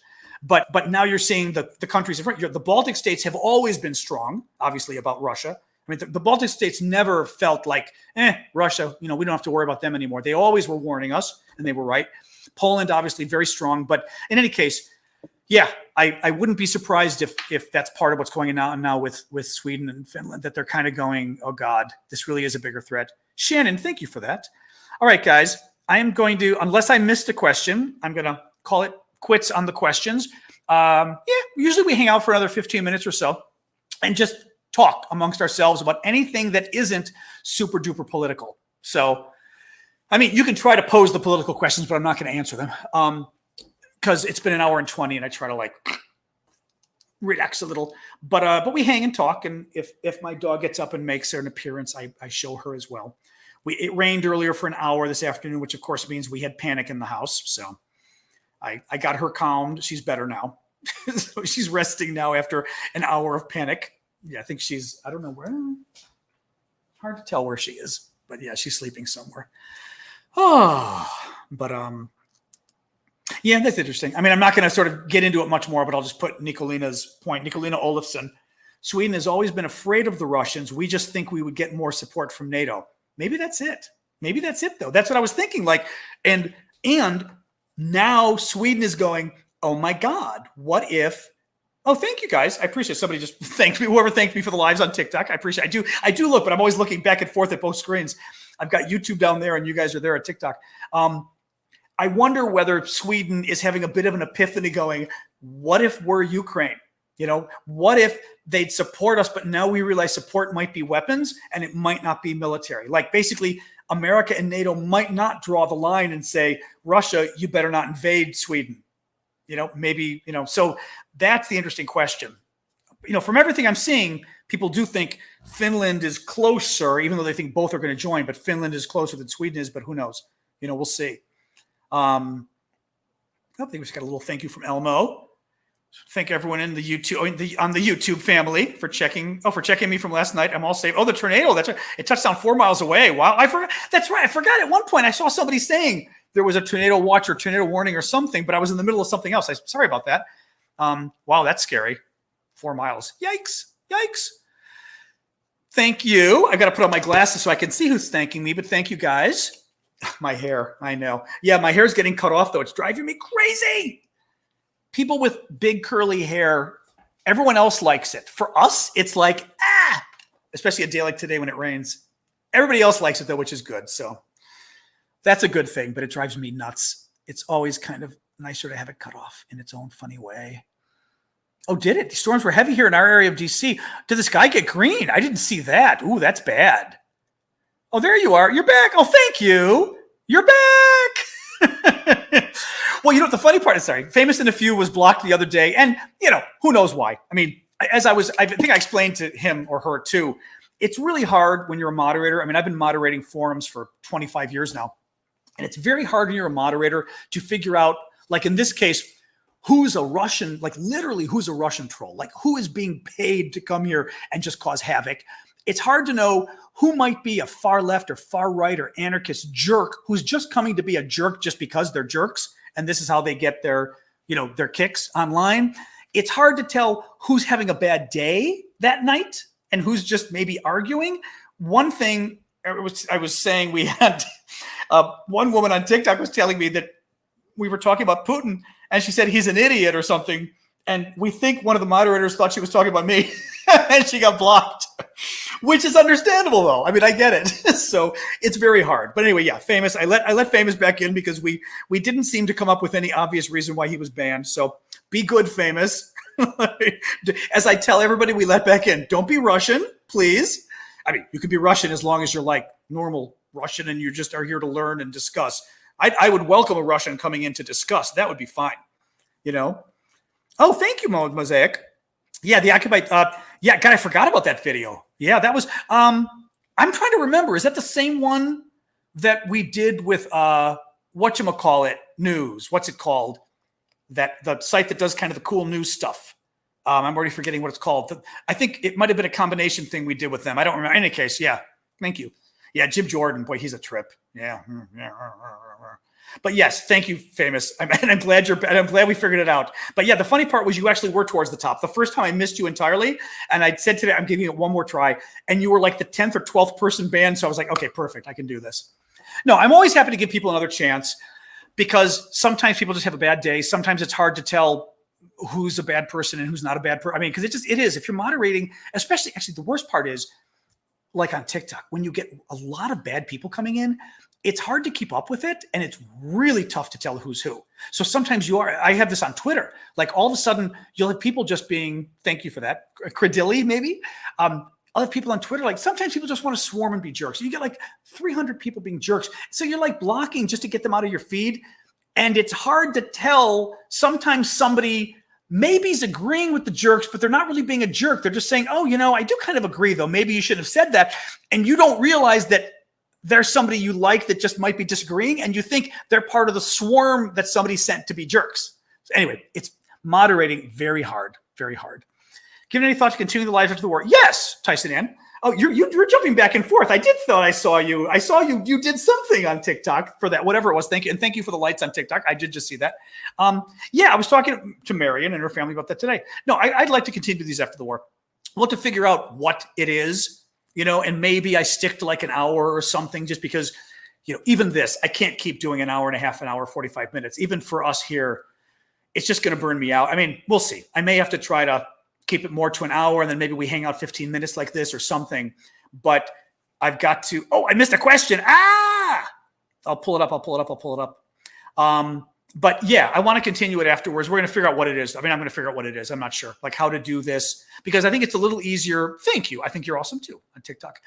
But now you're seeing the countries in front. The Baltic states have always been strong, obviously, about Russia. I mean, the Baltic states never felt like, Russia, you know, we don't have to worry about them anymore. They always were warning us, and they were right. Poland, obviously, very strong. But in any case, yeah, I wouldn't be surprised if that's part of what's going on now with Sweden and Finland, that they're kind of going, oh, God, this really is a bigger threat. Shannon, thank you for that. All right, guys, I am going to, unless I missed a question, I'm going to call it quits on the questions. Usually we hang out for another 15 minutes or so and just talk amongst ourselves about anything that isn't super duper political. So, I mean, you can try to pose the political questions, but I'm not going to answer them because it's been an hour and 20 and I try to like relax a little, but we hang and talk. And if my dog gets up and makes an appearance, I show her as well. It rained earlier for an hour this afternoon, which of course means we had panic in the house. So I got her calmed. She's better now. So she's resting now after an hour of panic. Yeah, I think I don't know where. Hard to tell where she is, but yeah, she's sleeping somewhere. Oh, but yeah, that's interesting. I mean, I'm not going to sort of get into it much more, but I'll just put Nicolina's point. Nicolina Olofsson, Sweden has always been afraid of the Russians. We just think we would get more support from NATO. Maybe that's it. Maybe that's it, though. That's what I was thinking. Like, and now Sweden is going, oh my God, what if? Oh, thank you guys. I appreciate it. Somebody just thanked me. Whoever thanked me for the lives on TikTok. I appreciate it. I do look, but I'm always looking back and forth at both screens. I've got YouTube down there and you guys are there at TikTok. I wonder whether Sweden is having a bit of an epiphany going, what if we're Ukraine? What if they'd support us, but now we realize support might be weapons and it might not be military. Like basically America and NATO might not draw the line and say, Russia, you better not invade Sweden. Maybe, so that's the interesting question. From everything I'm seeing, people do think Finland is closer, even though they think both are going to join, but Finland is closer than Sweden is, but who knows? We'll see. I think we just got a little thank you from Elmo. Thank everyone in the YouTube on the YouTube family for checking me from last night. I'm all safe. Oh, the tornado. That's right. It touched down 4 miles away. Wow. I forgot. That's right. I forgot at one point I saw somebody saying there was a tornado watch or tornado warning or something, but I was in the middle of something else. Sorry about that. Wow, that's scary. 4 miles. Yikes. Thank you. I've got to put on my glasses so I can see who's thanking me, but thank you guys. My hair. I know. Yeah, my hair's getting cut off though. It's driving me crazy. People with big curly hair, everyone else likes it. For us, it's like, especially a day like today when it rains. Everybody else likes it though, which is good. So that's a good thing, but it drives me nuts. It's always kind of nicer to have it cut off in its own funny way. Oh, did it? The storms were heavy here in our area of DC. Did the sky get green? I didn't see that. Ooh, that's bad. Oh, there you are. You're back. Oh, thank you. You're back. Well, the funny part is, Famous in a Few was blocked the other day. And, who knows why? I mean, I think I explained to him or her too, it's really hard when you're a moderator. I mean, I've been moderating forums for 25 years now. And it's very hard when you're a moderator to figure out, like in this case, who's a Russian, like literally who's a Russian troll, like who is being paid to come here and just cause havoc. It's hard to know who might be a far left or far right or anarchist jerk who's just coming to be a jerk just because they're jerks. And this is how they get their kicks online. It's hard to tell who's having a bad day that night and who's just maybe arguing. One thing I was saying, we had one woman on TikTok was telling me that we were talking about Putin and she said he's an idiot or something. And we think one of the moderators thought she was talking about me and she got blocked, which is understandable though. I mean, I get it. So it's very hard. But anyway, yeah, Famous. I let Famous back in because we didn't seem to come up with any obvious reason why he was banned. So be good, Famous. As I tell everybody we let back in, don't be Russian, please. I mean, you could be Russian as long as you're like normal Russian and you just are here to learn and discuss. I would welcome a Russian coming in to discuss. That would be fine, Oh, thank you, Mosaic. Yeah, the occupied. Yeah, God, I forgot about that video. Yeah, that was. I'm trying to remember. Is that the same one that we did with whatchamacallit news? What's it called? That the site that does kind of the cool news stuff. I'm already forgetting what it's called. I think it might have been a combination thing we did with them. I don't remember. In any case, yeah. Thank you. Yeah, Jim Jordan. Boy, he's a trip. Yeah. But yes, thank you, Famous. I'm glad we figured it out. But yeah, the funny part was you actually were towards the top. The first time I missed you entirely, and I said today I'm giving it one more try, and you were like the 10th or 12th person banned. So I was like, okay, perfect, I can do this. No, I'm always happy to give people another chance because sometimes people just have a bad day. Sometimes it's hard to tell who's a bad person and who's not a bad person. I mean, because it is. If you're moderating, especially, actually, the worst part is like on TikTok when you get a lot of bad people coming in. It's hard to keep up with it, and it's really tough to tell who's who. So sometimes I have this on Twitter, like all of a sudden you'll have people just being, thank you for that, credilly maybe. Other people on Twitter, like sometimes people just want to swarm and be jerks. You get like 300 people being jerks. So you're like blocking just to get them out of your feed. And it's hard to tell. Sometimes somebody maybe is agreeing with the jerks, but they're not really being a jerk. They're just saying, oh, I do kind of agree though. Maybe you should have said that. And you don't realize that there's somebody you like that just might be disagreeing, and you think they're part of the swarm that somebody sent to be jerks. So anyway, it's moderating very hard, very hard. Given any thought to continuing the lives after the war? Yes, Tyson Ann. Oh, you're jumping back and forth. I did thought I saw you. I saw you. You did something on TikTok for that, whatever it was. Thank you. And thank you for the lights on TikTok. I did just see that. Yeah, I was talking to Marion and her family about that today. No, I'd like to continue these after the war. We'll have to figure out what it is. And maybe I stick to like an hour or something just because, even this, I can't keep doing an hour and a half, an hour, 45 minutes. Even for us here, it's just going to burn me out. I mean, we'll see. I may have to try to keep it more to an hour and then maybe we hang out 15 minutes like this or something. But I've got to, I missed a question. I'll pull it up. But yeah, I want to continue it afterwards. We're going to figure out what it is. I mean, I'm going to figure out what it is. I'm not sure, like how to do this, because I think it's a little easier. Thank you. I think you're awesome too on TikTok.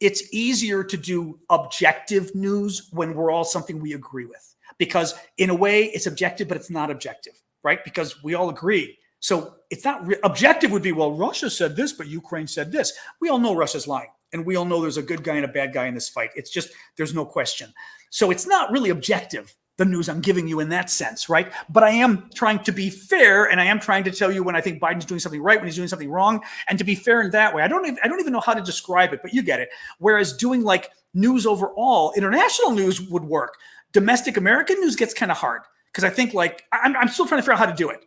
It's easier to do objective news when we're all something we agree with, because in a way it's objective, but it's not objective, right? Because we all agree. So it's not objective would be, well, Russia said this, but Ukraine said this. We all know Russia's lying, and we all know there's a good guy and a bad guy in this fight. It's just, there's no question. So it's not really objective, the news I'm giving you in that sense, right? But I am trying to be fair, and I am trying to tell you when I think Biden's doing something right, when he's doing something wrong, and to be fair in that way. I don't even know how to describe it, but you get it. Whereas doing like news overall, international news would work. Domestic American news gets kind of hard, because I think like I'm still trying to figure out how to do it.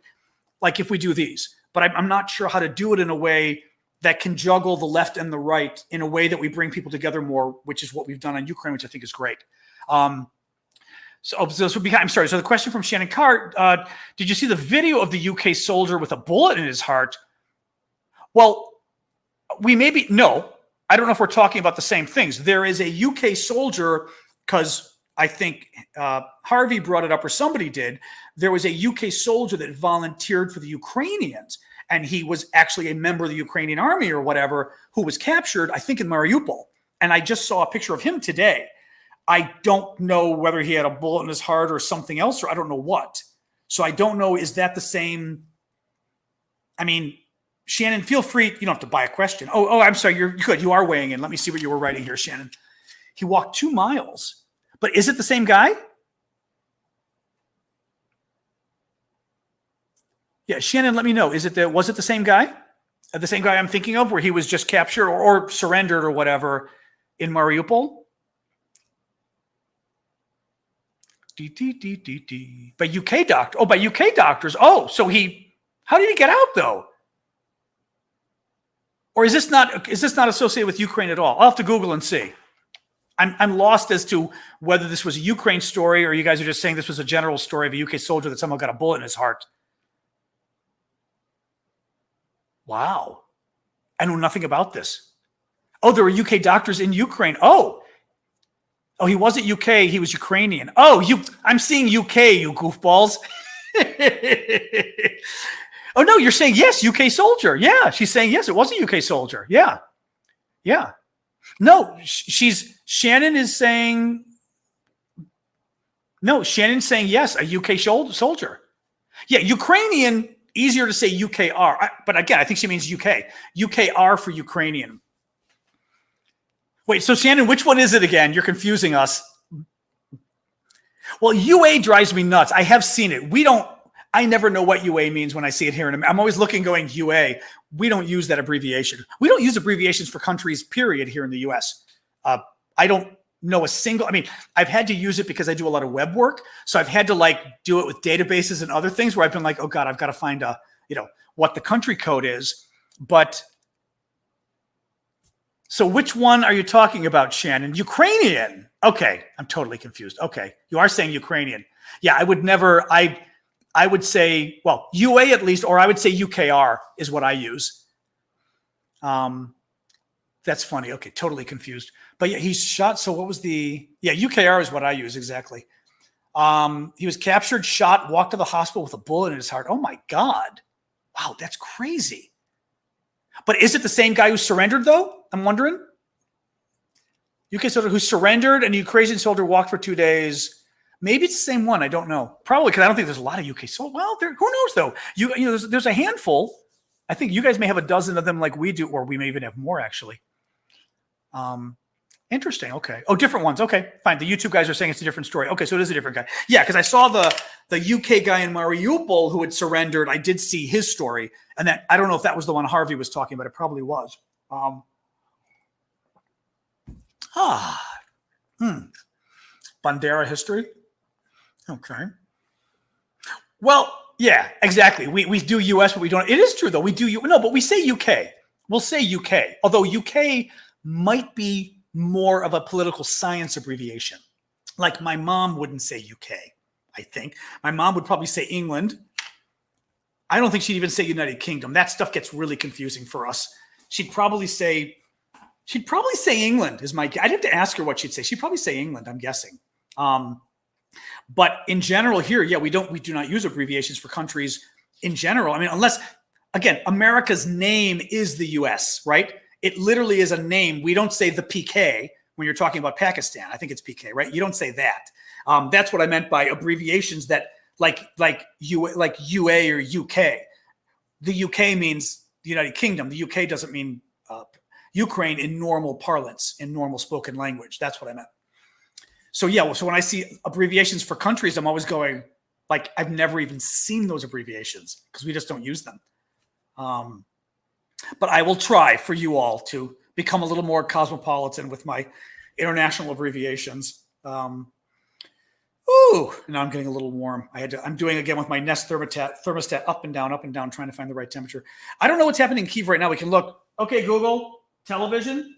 Like if we do these, but I'm not sure how to do it in a way that can juggle the left and the right in a way that we bring people together more, which is what we've done on Ukraine, which I think is great. So this would be, I'm sorry. So the question from Shannon Cart, did you see the video of the UK soldier with a bullet in his heart? Well, no, I don't know if we're talking about the same things. There is a UK soldier, because I think Harvey brought it up, or somebody did. There was a UK soldier that volunteered for the Ukrainians, and he was actually a member of the Ukrainian army or whatever, who was captured, I think, in Mariupol. And I just saw a picture of him today. I don't know whether he had a bullet in his heart or something else, or I don't know what. So I don't know, is that the same? I mean, Shannon, feel free. You don't have to buy a question. Oh, I'm sorry. You're good. You are weighing in. Let me see what you were writing here, Shannon. He walked 2 miles. But is it the same guy? Yeah, Shannon, let me know. Was it the same guy? The same guy I'm thinking of, where he was just captured or surrendered or whatever in Mariupol? By UK doctor. Oh, by UK doctors. Oh, so how did he get out though? Or is this not associated with Ukraine at all? I'll have to Google and see. I'm lost as to whether this was a Ukraine story, or you guys are just saying this was a general story of a UK soldier that somehow got a bullet in his heart. Wow. I know nothing about this. Oh, there were UK doctors in Ukraine. Oh, he wasn't UK. He was Ukrainian. Oh, I'm seeing UK, you goofballs. Oh, no, you're saying yes, UK soldier. Yeah, she's saying yes, it was a UK soldier. Yeah. Yeah. No, Shannon is saying, no, Shannon's saying yes, a UK soldier. Yeah, Ukrainian, easier to say UKR. But again, I think she means UK. UKR for Ukrainian. Wait, so Shannon, which one is it again? You're confusing us. Well, UA drives me nuts. I have seen it. I never know what UA means when I see it here. I'm always looking going UA. We don't use that abbreviation. We don't use abbreviations for countries, period, here in the US. I don't know a single, I've had to use it because I do a lot of web work. So I've had to do it with databases and other things where I've been like, oh God, I've got to find what the country code is. But so which one are you talking about, Shannon? Ukrainian. Okay. I'm totally confused. Okay. You are saying Ukrainian. Yeah. I would say, well, UA at least, or I would say UKR is what I use. That's funny. Okay. Totally confused. But yeah, he's shot. So what was UKR is what I use. Exactly. He was captured, shot, walked to the hospital with a bullet in his heart. Oh my God. Wow. That's crazy. But is it the same guy who surrendered though? I'm wondering. UK soldier who surrendered and a Ukrainian soldier walked for 2 days. Maybe it's the same one. I don't know. Probably because I don't think there's a lot of UK soldiers. Well, who knows though? There's a handful. I think you guys may have a dozen of them like we do, or we may even have more actually. Interesting. Okay. Oh, different ones. Okay, fine. The YouTube guys are saying it's a different story. Okay, so it is a different guy. Yeah, because I saw the UK guy in Mariupol who had surrendered. I did see his story, and that I don't know if that was the one Harvey was talking about. It probably was. Bandera history. Okay. Well, yeah, exactly. We do US, but we don't. It is true though. We do but we say UK. We'll say UK. Although UK might be more of a political science abbreviation. Like my mom wouldn't say UK, I think. My mom would probably say England. I don't think she'd even say United Kingdom. That stuff gets really confusing for us. She'd probably say England is my guess. I'd have to ask her what she'd say. She'd probably say England, I'm guessing. But in general here, yeah, we do not use abbreviations for countries in general. I mean, unless, again, America's name is the US, right? It literally is a name. We don't say the PK when you're talking about Pakistan. I think it's PK, right? You don't say that. That's what I meant by abbreviations that like UA or UK. The UK means the United Kingdom. The UK doesn't mean Ukraine in normal parlance, in normal spoken language. That's what I meant. So yeah, so when I see abbreviations for countries, I'm always going, like, I've never even seen those abbreviations because we just don't use them. But I will try for you all to become a little more cosmopolitan with my international abbreviations. Ooh, now I'm getting a little warm. I'm doing again with my Nest thermostat up and down, trying to find the right temperature. I don't know what's happening in Kyiv right now. We can look. Okay, Google, television.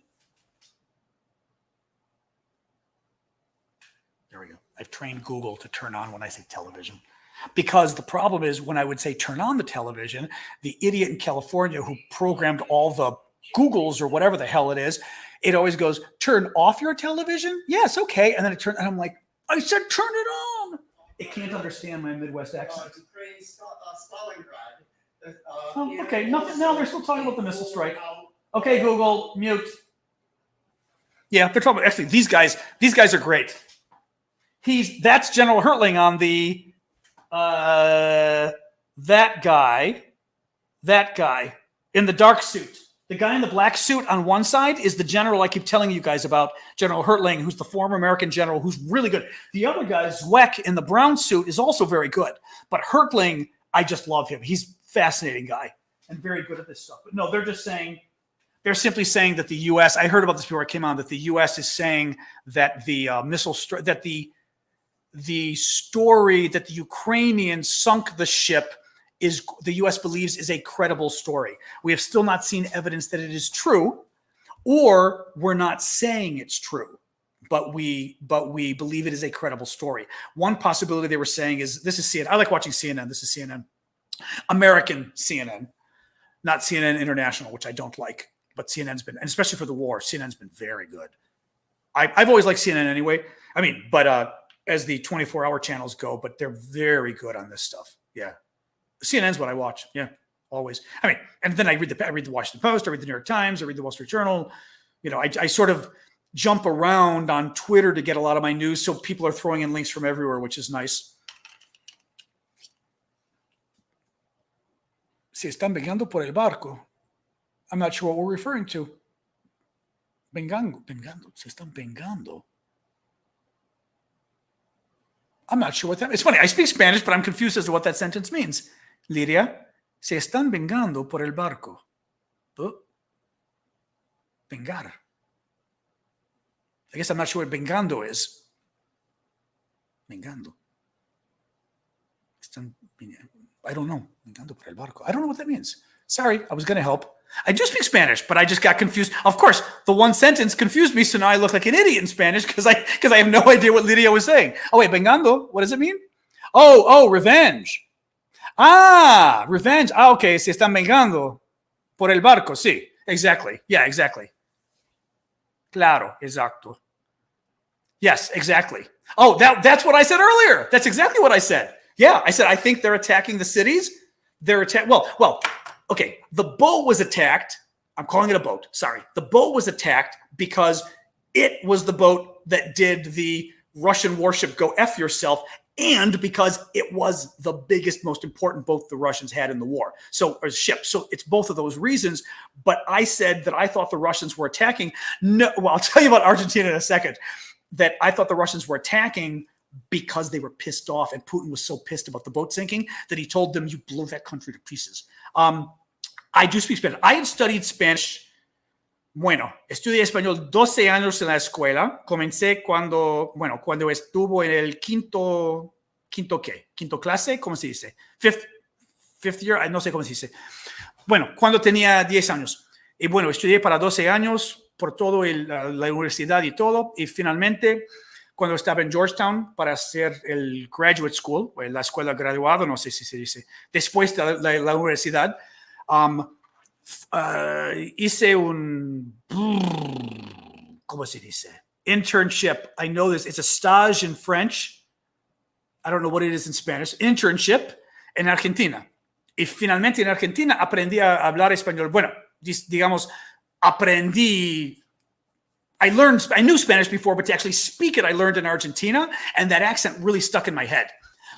There we go. I've trained Google to turn on when I say television. Because the problem is when I would say turn on the television, the idiot in California who programmed all the Googles or whatever the hell it is, it always goes, turn off your television? Yes, okay. And then and I'm like, I said turn it on. It can't understand my Midwest accent. Oh, okay. Nothing. Now they're still talking about the missile strike. Okay, Google, mute. Yeah, they're talking about, actually, these guys are great. That's General Hertling on the that guy in the dark suit. The guy in the black suit on one side is the general I keep telling you guys about, General Hertling, who's the former American general who's really good. The other guy, Zweck, in the brown suit is also very good. But Hertling, I just love him. He's a fascinating guy and very good at this stuff. But no, they're simply saying that the U.S., I heard about this before I came on, that the U.S. is saying that the the story that the Ukrainians sunk the ship is, the U.S. believes, is a credible story. We have still not seen evidence that it is true, or we're not saying it's true, but we believe it is a credible story. One possibility they were saying is, this is CNN. I like watching CNN. This is CNN, American CNN, not CNN International, which I don't like, but CNN's been, and especially for the war, CNN's been very good. I've always liked CNN anyway. I mean, but as the 24-hour channels go, but they're very good on this stuff. Yeah. CNN's what I watch. Yeah, always. I mean, and then I read the Washington Post, I read the New York Times, I read the Wall Street Journal. You know, I sort of jump around on Twitter to get a lot of my news. So people are throwing in links from everywhere, which is nice. Se están vengando por el barco. I'm not sure what we're referring to. Vengando, se están vengando. I'm not sure what that means. It's funny. I speak Spanish, but I'm confused as to what that sentence means. Lidia, se están vengando por el barco. Vengar. I guess I'm not sure what vengando is. Vengando. I don't know. Vengando por el barco. I don't know what that means. Sorry, I was going to help. I do speak Spanish, but I just got confused. Of course, the one sentence confused me, so now I look like an idiot in Spanish because I have no idea what Lydia was saying. Oh, wait, vengando, what does it mean? Oh, revenge. Ah, revenge. Ah, okay, se están vengando por el barco. Sí, exactly. Yeah, exactly. Claro, exacto. Yes, exactly. Oh, that's what I said earlier. That's exactly what I said. Yeah, I said I think they're attacking the cities. Well, okay, the boat was attacked. I'm calling it a boat. Sorry. The boat was attacked because it was the boat that did the Russian warship go F yourself, and because it was the biggest, most important boat the Russians had in the war. So, or ship. So it's both of those reasons. But I said that I thought the Russians were attacking. No, well, I'll tell you about Argentina in a second. That I thought the Russians were attacking because they were pissed off, and Putin was so pissed about the boat sinking that he told them, you blew that country to pieces. I do speak Spanish. I had studied Spanish. Bueno, estudié español 12 años en la escuela. Comencé cuando estuvo en el quinto clase, ¿cómo se dice? Fifth year, no sé cómo se dice. Bueno, cuando tenía 10 años. Y bueno, estudié para 12 años por todo la universidad y todo. Y finalmente, cuando estaba en Georgetown para hacer el graduate school, o la escuela graduada, no sé si se dice, después de la universidad, hice un, ¿cómo se dice? Internship. I know this. It's a stage in French. I don't know what it is in Spanish, internship en Argentina. Y finalmente en Argentina aprendí a hablar español. Bueno, digamos, aprendí. I knew Spanish before, but to actually speak it, I learned in Argentina, and that accent really stuck in my head.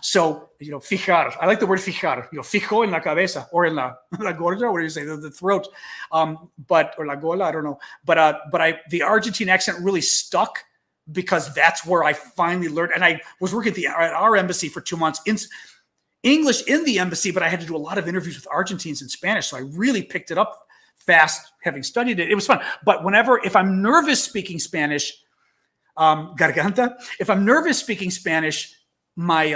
So, fijar. I like the word fijar. Fijo en la cabeza or en la gorda. What do you say? The throat, or la gola. I don't know. But the Argentine accent really stuck because that's where I finally learned. And I was working at our embassy for 2 months in English in the embassy, but I had to do a lot of interviews with Argentines in Spanish, so I really picked it up fast, having studied it. It was fun. But if I'm nervous speaking Spanish, garganta, if I'm nervous speaking Spanish, my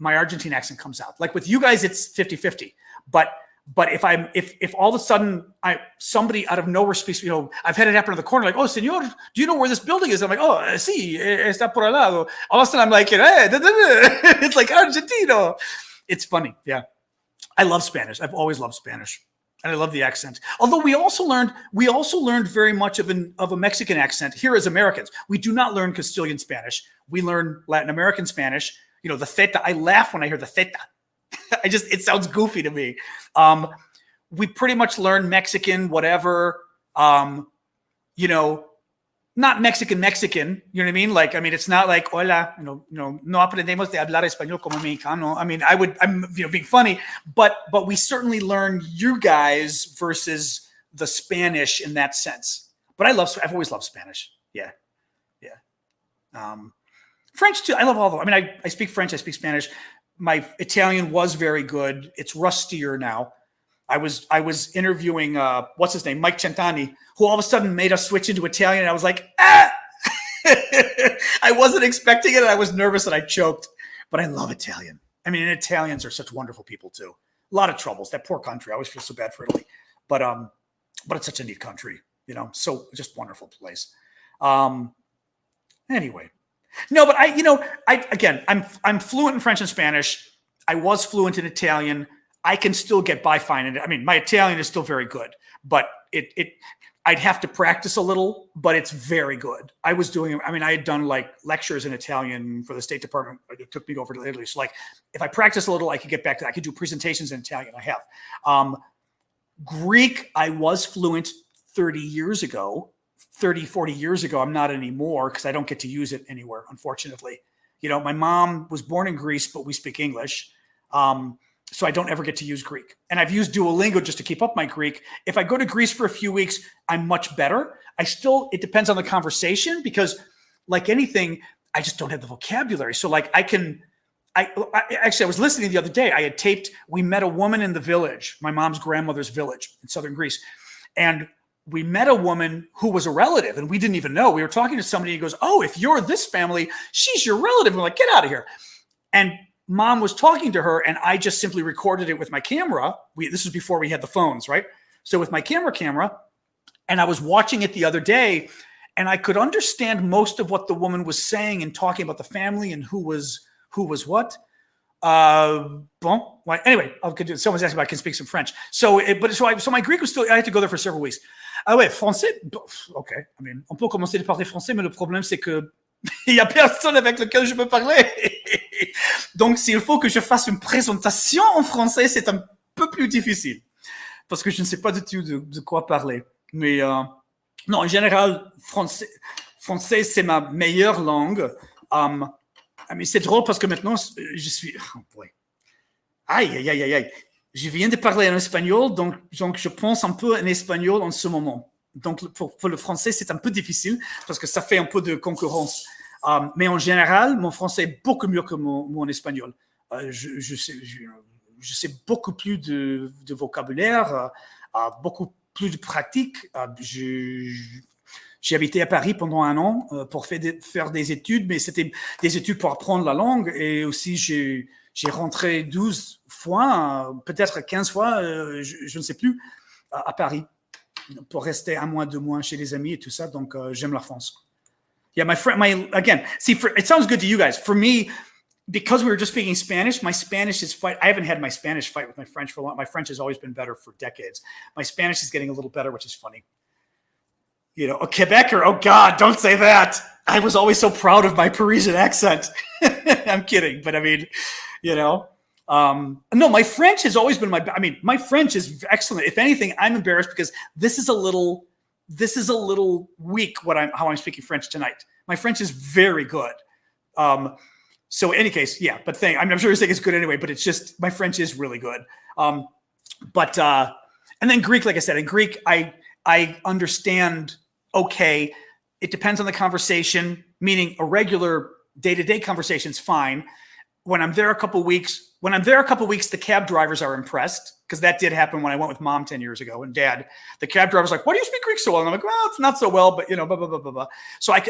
Argentine accent comes out. Like with you guys, it's 50-50. But if all of a sudden somebody out of nowhere speaks, I've had it happen in the corner, like, oh, señor, do you know where this building is? I'm like, oh, sí, está por al lado. All of a sudden I'm like, it's like Argentino. It's funny. Yeah. I love Spanish. I've always loved Spanish. And I love the accent. Although we also learned very much of a Mexican accent here as Americans. We do not learn Castilian Spanish. We learn Latin American Spanish. The theta. I laugh when I hear the theta. It sounds goofy to me. We pretty much learn Mexican, whatever. Not Mexican, you know what I mean? Like, it's not like, hola, no aprendemos de hablar español como mexicano. I'm being funny, but we certainly learn you guys versus the Spanish in that sense. But I've always loved Spanish. Yeah. French too. I love all of them. I speak French, I speak Spanish. My Italian was very good. It's rustier now. I was interviewing what's his name, Mike Centani, who all of a sudden made us switch into Italian. And I was like, I wasn't expecting it. And I was nervous and I choked. But I love Italian. Italians are such wonderful people too. A lot of troubles. That poor country. I always feel so bad for Italy. But it's such a neat country. So just wonderful place. Anyway, no, but I'm fluent in French and Spanish. I was fluent in Italian. I can still get by fine. My Italian is still very good, but I'd have to practice a little, but it's very good. I had done like lectures in Italian for the State Department. It took me over to Italy. So like, if I practice a little, I could get back to that. I could do presentations in Italian. I have. Greek, I was fluent 40 years ago. I'm not anymore because I don't get to use it anywhere, unfortunately. My mom was born in Greece, but we speak English. So I don't ever get to use Greek. And I've used Duolingo just to keep up my Greek. If I go to Greece for a few weeks, I'm much better. It depends on the conversation because like anything, I just don't have the vocabulary. So like I was listening the other day, we met a woman in the village, my mom's grandmother's village in southern Greece. And we met a woman who was a relative and we didn't even know. We were talking to somebody and he goes, oh, if you're this family, she's your relative. And we're like, get out of here. And Mom was talking to her and I just simply recorded it with my camera. This was before we had the phones, right? So with my camera, and I was watching it the other day and I could understand most of what the woman was saying and talking about the family and who was what. Anyway, someone's asking if I can speak some French. So my Greek was still, I had to go there for several weeks. Ah ouais, français, ok. On peut commencer de parler français, mais le problème c'est que il y a personne avec lequel je peux parler. Donc, s'il faut que je fasse une présentation en français, c'est un peu plus difficile. Parce que je ne sais pas du tout de quoi parler. Mais non, en général, français, c'est ma meilleure langue. Mais c'est drôle parce que maintenant, je suis... Oh boy. Aïe. Je viens de parler en espagnol, donc je pense un peu en espagnol en ce moment. Donc, pour le français, c'est un peu difficile parce que ça fait un peu de concurrence. Mais en général, mon français est beaucoup mieux que mon espagnol. Je sais beaucoup plus de vocabulaire, beaucoup plus de pratique. J'ai habité à Paris pendant 1 an pour faire des études, mais c'était des études pour apprendre la langue. Et aussi, j'ai rentré 12 fois, peut-être 15 fois, je ne sais plus, à Paris, pour rester 1 mois, 2 mois chez les amis et tout ça. Donc, j'aime la France. Yeah, it sounds good to you guys. For me, because we were just speaking Spanish, my Spanish is I haven't had my Spanish fight with my French for a long. My French has always been better for decades. My Spanish is getting a little better, which is funny. You know, a Quebecer. Oh God, don't say that. I was always so proud of my Parisian accent. I'm kidding, but I mean, you know, no, my French has always been my French is excellent. If anything, I'm embarrassed because this is a little weak how I'm speaking French tonight. My French is very good. So in any case, yeah, but I'm sure you're saying it's good anyway, but it's just, my French is really good. And then Greek, like I said, in Greek, I understand, okay, it depends on the conversation, meaning a regular day-to-day conversation is fine. When I'm there a couple weeks, the cab drivers are impressed, because that did happen when I went with Mom 10 years ago and Dad. The cab driver's like, "Why do you speak Greek so well?" And I'm like, "Well, it's not so well, but you know, blah blah blah blah blah." So I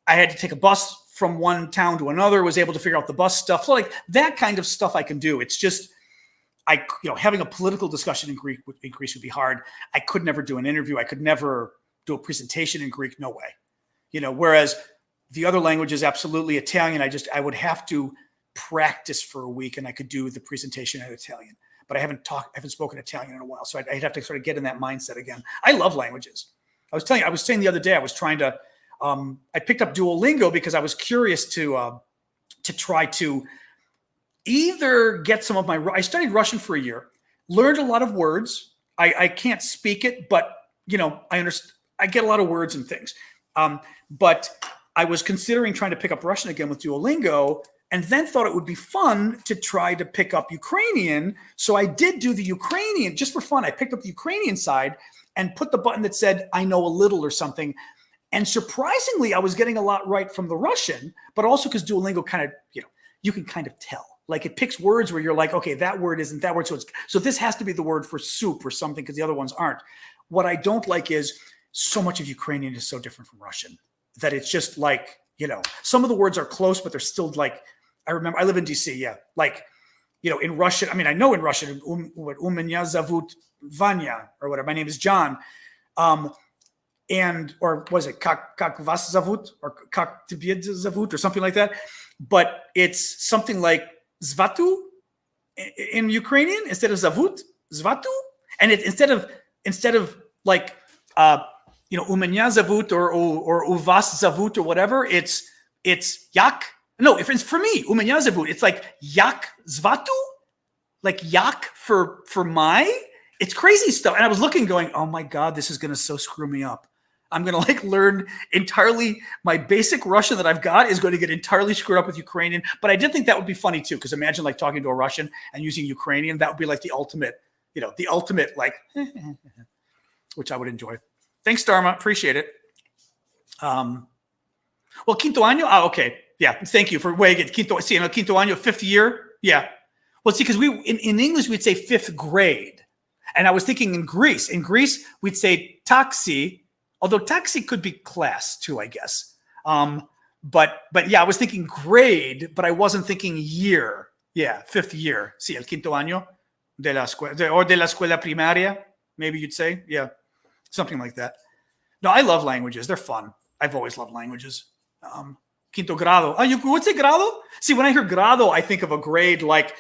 had to take a bus from one town to another. Was able to figure out the bus stuff. So like that kind of stuff I can do. It's just having a political discussion in Greek would be hard. I could never do an interview. I could never do a presentation in Greek. No way. You know, whereas the other languages, absolutely. Italian, I would have to practice for a week and I could do the presentation in Italian, but I haven't spoken Italian in a while. So I'd have to sort of get in that mindset again. I love languages. I was saying the other day, I was trying to, I picked up Duolingo because I was curious to try to either get some of I studied Russian for a year, learned a lot of words. I can't speak it, but you know, I understand. I get a lot of words and things. But I was considering trying to pick up Russian again with Duolingo, and then thought it would be fun to try to pick up Ukrainian. So I did do the Ukrainian just for fun. I picked up the Ukrainian side and put the button that said, "I know a little" or something. And surprisingly, I was getting a lot right from the Russian, but also because Duolingo kind of, you can kind of tell. Like it picks words where you're like, okay, that word isn't that word. So this has to be the word for soup or something because the other ones aren't. What I don't like is so much of Ukrainian is so different from Russian that it's just like, some of the words are close, but they're still like, I remember I live in DC. Yeah. Like, in Russian, I mean, I know in Russian, Umenya Zavut Vanya or whatever. My name is John. Or was it Kak Vas Zavut or Kak Tibied Zavut or something like that? But it's something like Zvatu in Ukrainian instead of Zavut, Zvatu. And instead of like, Umenya Zavut or Uvas Zavut or whatever, it's Yak. No, if it's for me, Umenya Zavut, it's like Yak Zvatu, like Yak for my. It's crazy stuff. And I was looking going, oh my God, this is going to so screw me up. I'm going to learn entirely. My basic Russian that I've got is going to get entirely screwed up with Ukrainian. But I did think that would be funny too, because imagine talking to a Russian and using Ukrainian. That would be like the ultimate, which I would enjoy. Thanks, Dharma. Appreciate it. Well, quinto año. Okay. Yeah. Thank you for weighing it. Quinto año, fifth year. Yeah. Well, see, because in English, we'd say fifth grade. And I was thinking in Greece, we'd say taxi. Although taxi could be class too, I guess. But yeah, I was thinking grade, but I wasn't thinking year. Yeah, fifth year. Sí, el quinto año de la escuela primaria, maybe you'd say. Yeah, something like that. No, I love languages. They're fun. I've always loved languages. Quinto grado. What's a grado? See, when I hear grado, I think of a grade like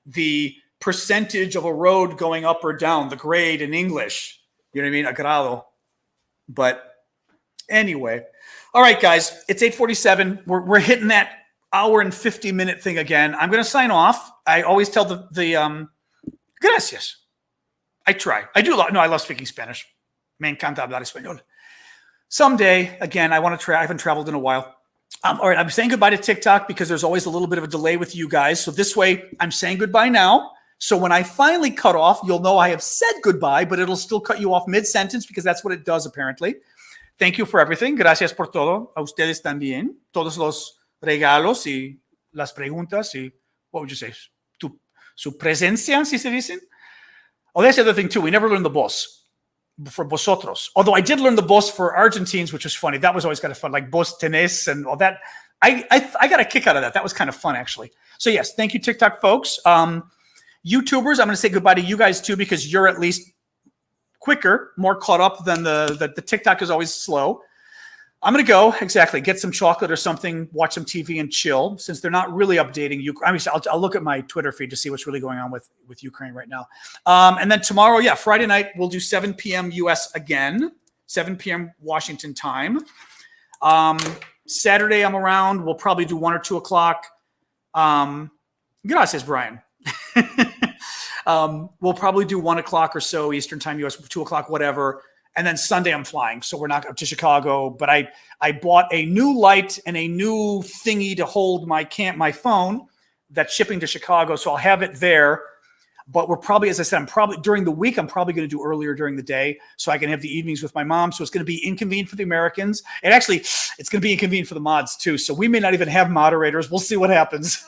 the percentage of a road going up or down, the grade in English. You know what I mean? A grado. But anyway, all right, guys, it's 8:47. We're hitting that hour and 50-minute thing again. I'm going to sign off. I always tell the gracias. I try. I do a lot. No, I love speaking Spanish. Me encanta hablar español. Someday, again, I want to try. I haven't traveled in a while. All right, I'm saying goodbye to TikTok because there's always a little bit of a delay with you guys. So this way, I'm saying goodbye now. So when I finally cut off, you'll know I have said goodbye, but it'll still cut you off mid-sentence because that's what it does, apparently. Thank you for everything. Gracias por todo. A ustedes también. Todos los regalos y las preguntas y, what would you say? Su presencia, si se dicen? Oh, that's the other thing, too. We never learned the vos for vosotros. Although I did learn the vos for Argentines, which was funny. That was always kind of fun, like vos tenés and all that. I got a kick out of that. That was kind of fun, actually. So, yes, thank you, TikTok folks. YouTubers, I'm going to say goodbye to you guys too because you're at least quicker, more caught up than the TikTok is always slow. I'm going to go, get some chocolate or something, watch some TV and chill since they're not really updating Ukraine. I mean, I'll look at my Twitter feed to see what's really going on with Ukraine right now. And then tomorrow, Friday night, we'll do 7 p.m. US again. 7 p.m. Washington time. Saturday I'm around. We'll probably do 1 or 2 o'clock. Gracias, Brian. We'll probably do 1 o'clock or so Eastern time, US, 2 o'clock, whatever. And then Sunday I'm flying. So we're not up to Chicago, but I bought a new light and a new thingy to hold my phone that's shipping to Chicago. So I'll have it there. But we're probably, as I said, during the week, I'm probably going to do earlier during the day so I can have the evenings with my mom. So it's going to be inconvenient for the Americans. And actually, it's going to be inconvenient for the mods too. So we may not even have moderators. We'll see what happens.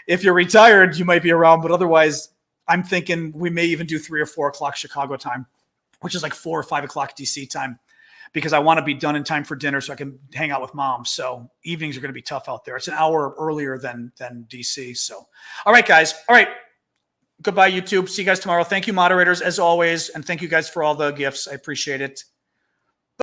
If you're retired, you might be around. But otherwise, I'm thinking we may even do 3 or 4 o'clock Chicago time, which is like 4 or 5 o'clock DC time, because I want to be done in time for dinner so I can hang out with mom. So evenings are going to be tough out there. It's an hour earlier than DC. So, all right, guys. All right. Goodbye, YouTube. See you guys tomorrow. Thank you, moderators, as always. And thank you guys for all the gifts. I appreciate it.